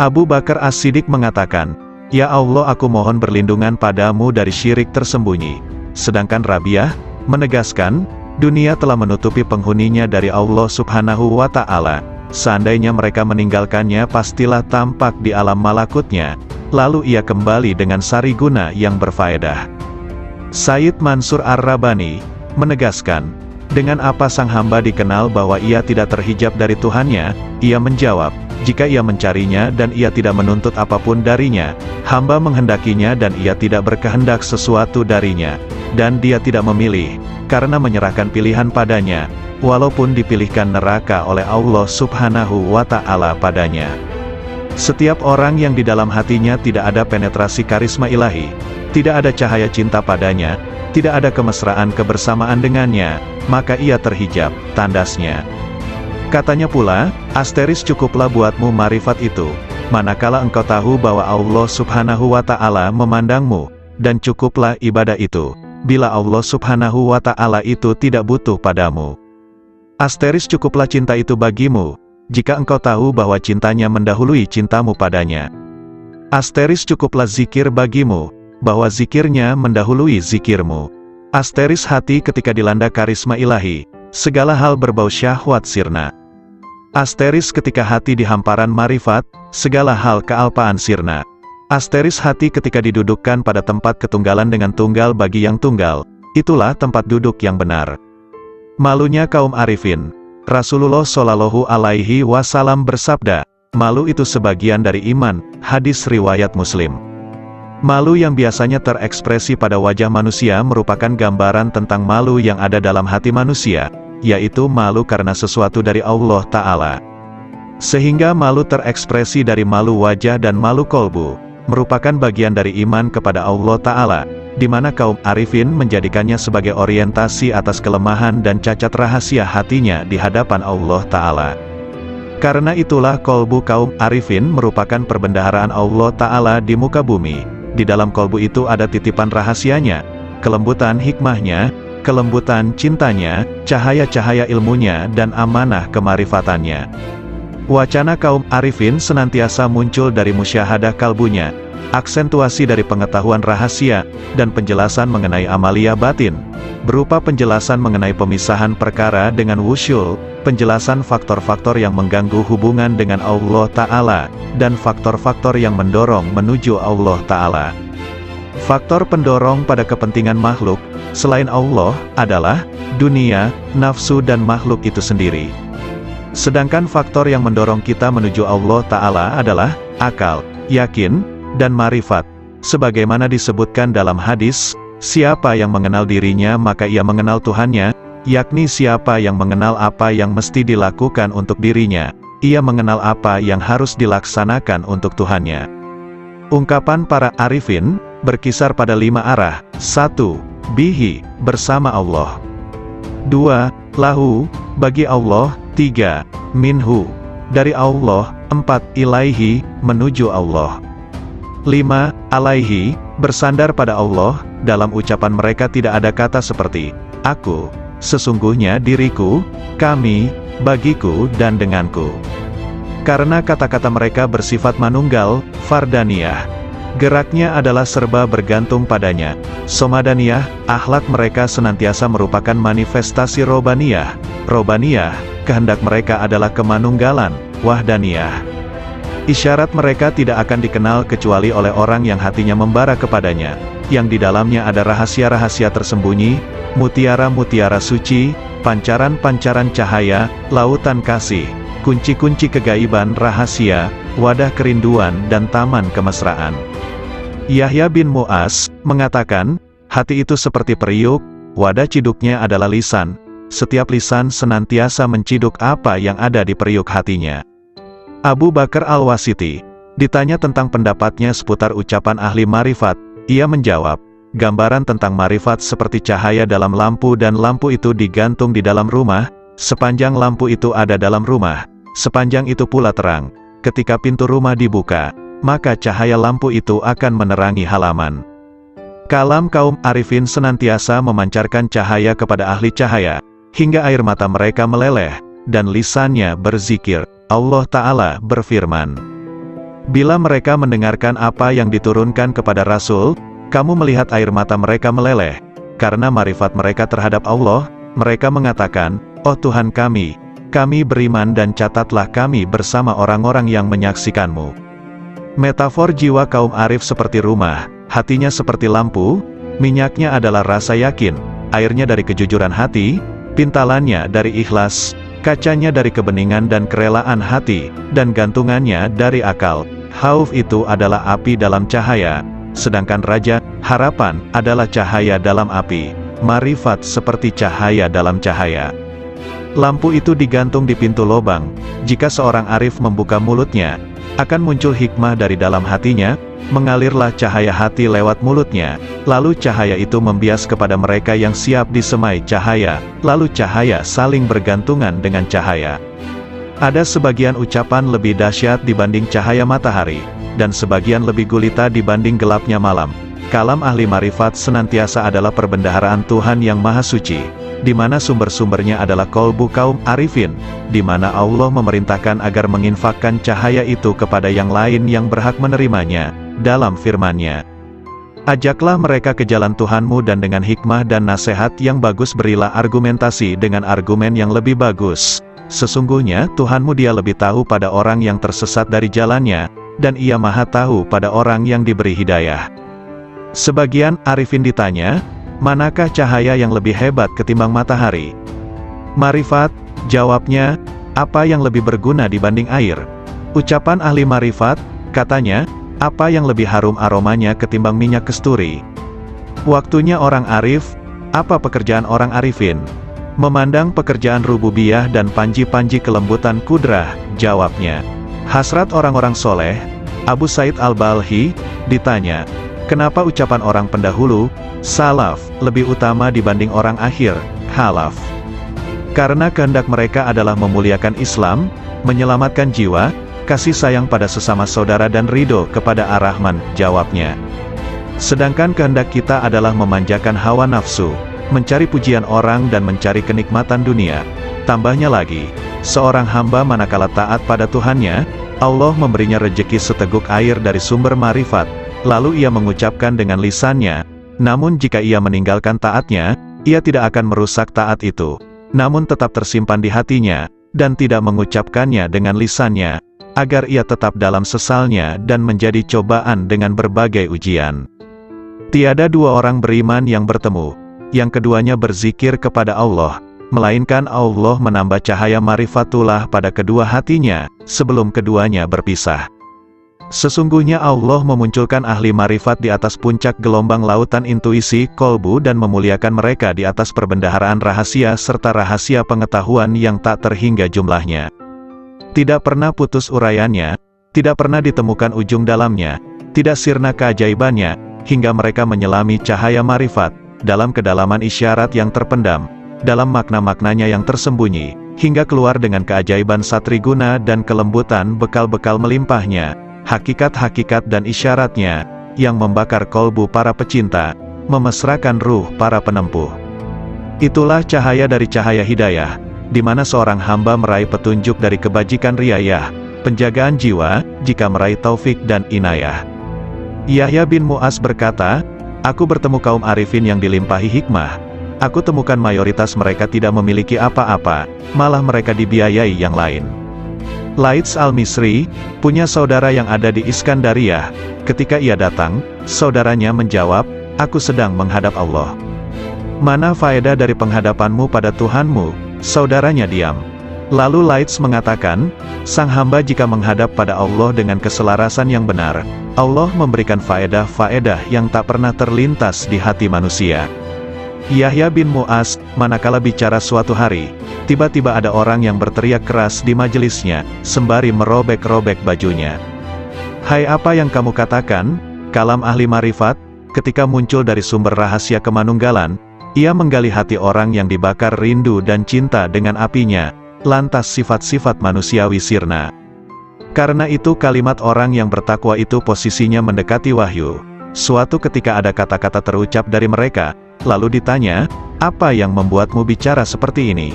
Abu Bakar As-Siddiq mengatakan, "Ya Allah, aku mohon berlindungan padamu dari syirik tersembunyi." Sedangkan Rabi'ah menegaskan, dunia telah menutupi penghuninya dari Allah Subhanahu wa Ta'ala. Seandainya mereka meninggalkannya pastilah tampak di alam malakutnya, lalu ia kembali dengan sari guna yang berfaedah. Sayyid Mansur Ar-Rabani menegaskan, dengan apa sang hamba dikenal bahwa ia tidak terhijab dari Tuhannya? Ia menjawab, jika ia mencarinya dan ia tidak menuntut apapun darinya, hamba menghendakinya dan ia tidak berkehendak sesuatu darinya, dan dia tidak memilih, karena menyerahkan pilihan padanya, walaupun dipilihkan neraka oleh Allah Subhanahu wa Ta'ala padanya. Setiap orang yang di dalam hatinya tidak ada penetrasi karisma ilahi, tidak ada cahaya cinta padanya, tidak ada kemesraan kebersamaan dengannya, maka ia terhijab, tandasnya. Katanya pula, asteris cukuplah buatmu marifat itu, manakala engkau tahu bahwa Allah Subhanahu wa Ta'ala memandangmu, dan cukuplah ibadah itu, bila Allah Subhanahu wa Ta'ala itu tidak butuh padamu. Asteris cukuplah cinta itu bagimu, jika engkau tahu bahwa cintanya mendahului cintamu padanya. Asteris cukuplah zikir bagimu, bahwa zikirnya mendahului zikirmu. Asteris hati ketika dilanda karisma ilahi, segala hal berbau syahwat sirna. Asteris ketika hati di hamparan marifat, segala hal kealpaan sirna. Asteris hati ketika didudukkan pada tempat ketunggalan dengan tunggal bagi yang tunggal, itulah tempat duduk yang benar. Malunya kaum arifin. Rasulullah Shallallahu Alaihi Wasallam bersabda, malu itu sebagian dari iman, hadis riwayat Muslim. Malu yang biasanya terekspresi pada wajah manusia merupakan gambaran tentang malu yang ada dalam hati manusia, yaitu malu karena sesuatu dari Allah Ta'ala. Sehingga malu terekspresi dari malu wajah dan malu kolbu, merupakan bagian dari iman kepada Allah Ta'ala, di mana kaum arifin menjadikannya sebagai orientasi atas kelemahan dan cacat rahasia hatinya di hadapan Allah Ta'ala. Karena itulah kolbu kaum arifin merupakan perbendaharaan Allah Ta'ala di muka bumi. Di dalam kolbu itu ada titipan rahasianya, kelembutan hikmahnya, kelembutan cintanya, cahaya-cahaya ilmunya, dan amanah kemarifatannya. Wacana kaum arifin senantiasa muncul dari musyahadah kalbunya, aksentuasi dari pengetahuan rahasia, dan penjelasan mengenai amalia batin, berupa penjelasan mengenai pemisahan perkara dengan wusyul, penjelasan faktor-faktor yang mengganggu hubungan dengan Allah Ta'ala, dan faktor-faktor yang mendorong menuju Allah Ta'ala. Faktor pendorong pada kepentingan makhluk, selain Allah, adalah dunia, nafsu dan makhluk itu sendiri. Sedangkan faktor yang mendorong kita menuju Allah Ta'ala adalah akal, yakin, dan marifat. Sebagaimana disebutkan dalam hadis, siapa yang mengenal dirinya maka ia mengenal Tuhannya, yakni siapa yang mengenal apa yang mesti dilakukan untuk dirinya, ia mengenal apa yang harus dilaksanakan untuk Tuhannya. Ungkapan para arifin berkisar pada 5 arah. 1. Bihi, bersama Allah. 2. Lahu, bagi Allah. 3. Minhu, dari Allah. 4. Ilaihi, menuju Allah. 5. Alaihi, bersandar pada Allah. Dalam ucapan mereka tidak ada kata seperti aku, sesungguhnya diriku, kami, bagiku dan denganku. Karena kata-kata mereka bersifat manunggal, fardaniyah. Geraknya adalah serba bergantung padanya. Somadaniyah, akhlak mereka senantiasa merupakan manifestasi robaniyah. Robaniyah, kehendak mereka adalah kemanunggalan, wahdaniyah. Isyarat mereka tidak akan dikenal kecuali oleh orang yang hatinya membara kepadanya, yang di dalamnya ada rahasia-rahasia tersembunyi, mutiara-mutiara suci, pancaran-pancaran cahaya, lautan kasih, kunci-kunci kegaiban rahasia, wadah kerinduan dan taman kemesraan. Yahya bin Mu'az mengatakan, hati itu seperti periuk, wadah ciduknya adalah lisan. Setiap lisan senantiasa menciduk apa yang ada di periuk hatinya. Abu Bakar Al-Wasiti ditanya tentang pendapatnya seputar ucapan ahli marifat, ia menjawab, gambaran tentang marifat seperti cahaya dalam lampu dan lampu itu digantung di dalam rumah, sepanjang lampu itu ada dalam rumah, sepanjang itu pula terang. Ketika pintu rumah dibuka, maka cahaya lampu itu akan menerangi halaman. Kalam kaum arifin senantiasa memancarkan cahaya kepada ahli cahaya, hingga air mata mereka meleleh, dan lisannya berzikir. Allah Ta'ala berfirman, bila mereka mendengarkan apa yang diturunkan kepada Rasul, kamu melihat air mata mereka meleleh, karena marifat mereka terhadap Allah, mereka mengatakan, oh Tuhan kami beriman dan catatlah kami bersama orang-orang yang menyaksikanmu. Metafor jiwa kaum arif seperti rumah, hatinya seperti lampu, minyaknya adalah rasa yakin, airnya dari kejujuran hati, pintalannya dari ikhlas, kacanya dari kebeningan dan kerelaan hati, dan gantungannya dari akal. Khauf itu adalah api dalam cahaya, sedangkan raja, harapan, adalah cahaya dalam api. Marifat seperti cahaya dalam cahaya. Lampu itu digantung di pintu lobang. Jika seorang arif membuka mulutnya, akan muncul hikmah dari dalam hatinya, mengalirlah cahaya hati lewat mulutnya, lalu cahaya itu membias kepada mereka yang siap disemai cahaya, lalu cahaya saling bergantungan dengan cahaya. Ada sebagian ucapan lebih dahsyat dibanding cahaya matahari, dan sebagian lebih gulita dibanding gelapnya malam. Kalam ahli marifat senantiasa adalah perbendaharaan Tuhan yang Maha Suci, di mana sumber-sumbernya adalah kolbu kaum arifin, di mana Allah memerintahkan agar menginfakkan cahaya itu kepada yang lain yang berhak menerimanya, dalam firman-Nya. Ajaklah mereka ke jalan Tuhanmu dan dengan hikmah dan nasihat yang bagus berilah argumentasi dengan argumen yang lebih bagus. Sesungguhnya Tuhanmu Dia lebih tahu pada orang yang tersesat dari jalannya, dan Ia Maha tahu pada orang yang diberi hidayah. Sebagian arifin ditanya, manakah cahaya yang lebih hebat ketimbang matahari? Marifat, jawabnya, apa yang lebih berguna dibanding air? Ucapan ahli marifat, katanya, apa yang lebih harum aromanya ketimbang minyak kesturi? Waktunya orang arif, apa pekerjaan orang arifin? Memandang pekerjaan rububiyah dan panji-panji kelembutan kudrah, jawabnya. Hasrat orang-orang soleh, Abu Said Al-Balhi, ditanya, Kenapa ucapan orang pendahulu, salaf, lebih utama dibanding orang akhir, khalaf? Karena kehendak mereka adalah memuliakan Islam, menyelamatkan jiwa, kasih sayang pada sesama saudara dan ridho kepada Ar-Rahman, jawabnya. Sedangkan kehendak kita adalah memanjakan hawa nafsu, mencari pujian orang dan mencari kenikmatan dunia. Tambahnya lagi, seorang hamba manakala taat pada Tuhannya, Allah memberinya rejeki seteguk air dari sumber marifat, lalu ia mengucapkan dengan lisannya, namun jika ia meninggalkan taatnya, ia tidak akan merusak taat itu, namun tetap tersimpan di hatinya, dan tidak mengucapkannya dengan lisannya, agar ia tetap dalam sesalnya dan menjadi cobaan dengan berbagai ujian. Tiada dua orang beriman yang bertemu, yang keduanya berzikir kepada Allah, melainkan Allah menambah cahaya marifatullah pada kedua hatinya, sebelum keduanya berpisah. Sesungguhnya Allah memunculkan ahli marifat di atas puncak gelombang lautan intuisi, kolbu dan memuliakan mereka di atas perbendaharaan rahasia serta rahasia pengetahuan yang tak terhingga jumlahnya. Tidak pernah putus uraiannya, tidak pernah ditemukan ujung dalamnya, tidak sirna keajaibannya, hingga mereka menyelami cahaya marifat, dalam kedalaman isyarat yang terpendam, dalam makna-maknanya yang tersembunyi, hingga keluar dengan keajaiban satriguna dan kelembutan bekal-bekal melimpahnya, hakikat-hakikat dan isyaratnya, yang membakar kolbu para pecinta, memesrakan ruh para penempuh. Itulah cahaya dari cahaya hidayah, di mana seorang hamba meraih petunjuk dari kebajikan riayah, penjagaan jiwa, jika meraih taufik dan inayah. Yahya bin Mu'az berkata, aku bertemu kaum arifin yang dilimpahi hikmah. Aku temukan mayoritas mereka tidak memiliki apa-apa, malah mereka dibiayai yang lain. Laits al-Misri, punya saudara yang ada di Iskandariyah. Ketika ia datang, saudaranya menjawab, aku sedang menghadap Allah. Mana faedah dari penghadapanmu pada Tuhanmu? Saudaranya diam. Lalu Laits mengatakan, sang hamba jika menghadap pada Allah dengan keselarasan yang benar, Allah memberikan faedah-faedah yang tak pernah terlintas di hati manusia. Yahya bin Mu'az, manakala bicara suatu hari, tiba-tiba ada orang yang berteriak keras di majelisnya, sembari merobek-robek bajunya. Hai, apa yang kamu katakan? Kalam ahli marifat. Ketika muncul dari sumber rahasia kemanunggalan, ia menggali hati orang yang dibakar rindu dan cinta dengan apinya, lantas sifat-sifat manusiawi sirna. Karena itu kalimat orang yang bertakwa itu posisinya mendekati wahyu. Suatu ketika ada kata-kata terucap dari mereka, lalu ditanya, apa yang membuatmu bicara seperti ini?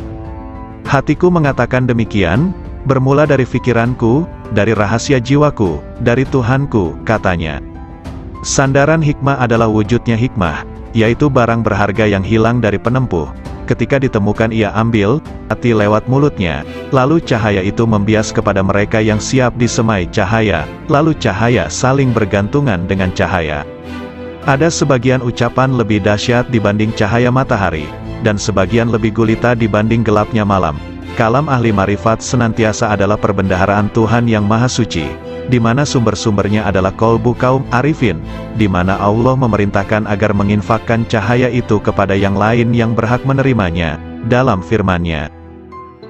Hatiku mengatakan demikian, bermula dari pikiranku, dari rahasia jiwaku, dari Tuhanku, katanya. Sandaran hikmah adalah wujudnya hikmah, yaitu barang berharga yang hilang dari penempuh. Ketika ditemukan ia ambil, hati lewat mulutnya, lalu cahaya itu membias kepada mereka yang siap disemai cahaya, lalu cahaya saling bergantungan dengan cahaya. Ada sebagian ucapan lebih dahsyat dibanding cahaya matahari, dan sebagian lebih gulita dibanding gelapnya malam. Kalam ahli marifat senantiasa adalah perbendaharaan Tuhan yang Maha Suci, di mana sumber-sumbernya adalah kolbu kaum arifin, di mana Allah memerintahkan agar menginfakkan cahaya itu kepada yang lain yang berhak menerimanya, dalam firman-Nya.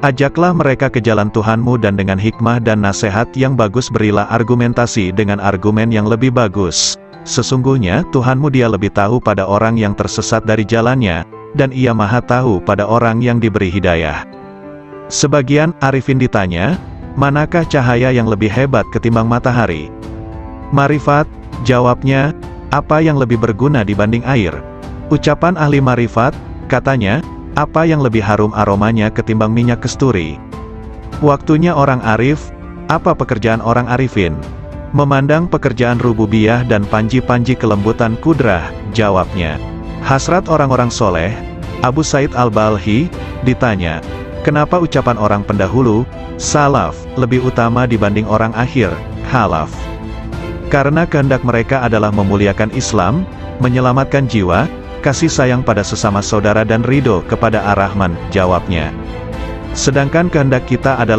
Ajaklah mereka ke jalan Tuhanmu dan dengan hikmah dan nasihat yang bagus berilah argumentasi dengan argumen yang lebih bagus. Sesungguhnya Tuhanmu dia lebih tahu pada orang yang tersesat dari jalannya, dan ia maha tahu pada orang yang diberi hidayah. Sebagian arifin ditanya, manakah cahaya yang lebih hebat ketimbang matahari? Marifat, jawabnya, apa yang lebih berguna dibanding air? Ucapan ahli marifat, katanya, apa yang lebih harum aromanya ketimbang minyak kesturi? Waktunya orang arif, apa pekerjaan orang arifin? Memandang pekerjaan rububiyah dan panji-panji kelembutan kudrah, jawabnya. Hasrat orang-orang soleh, Abu Said al-Balhi, ditanya, kenapa ucapan orang pendahulu, salaf, lebih utama dibanding orang akhir, khalaf? Karena kehendak mereka adalah memuliakan Islam, menyelamatkan jiwa, kasih sayang pada sesama saudara dan ridho kepada Ar-Rahman, jawabnya. Sedangkan kehendak kita adalah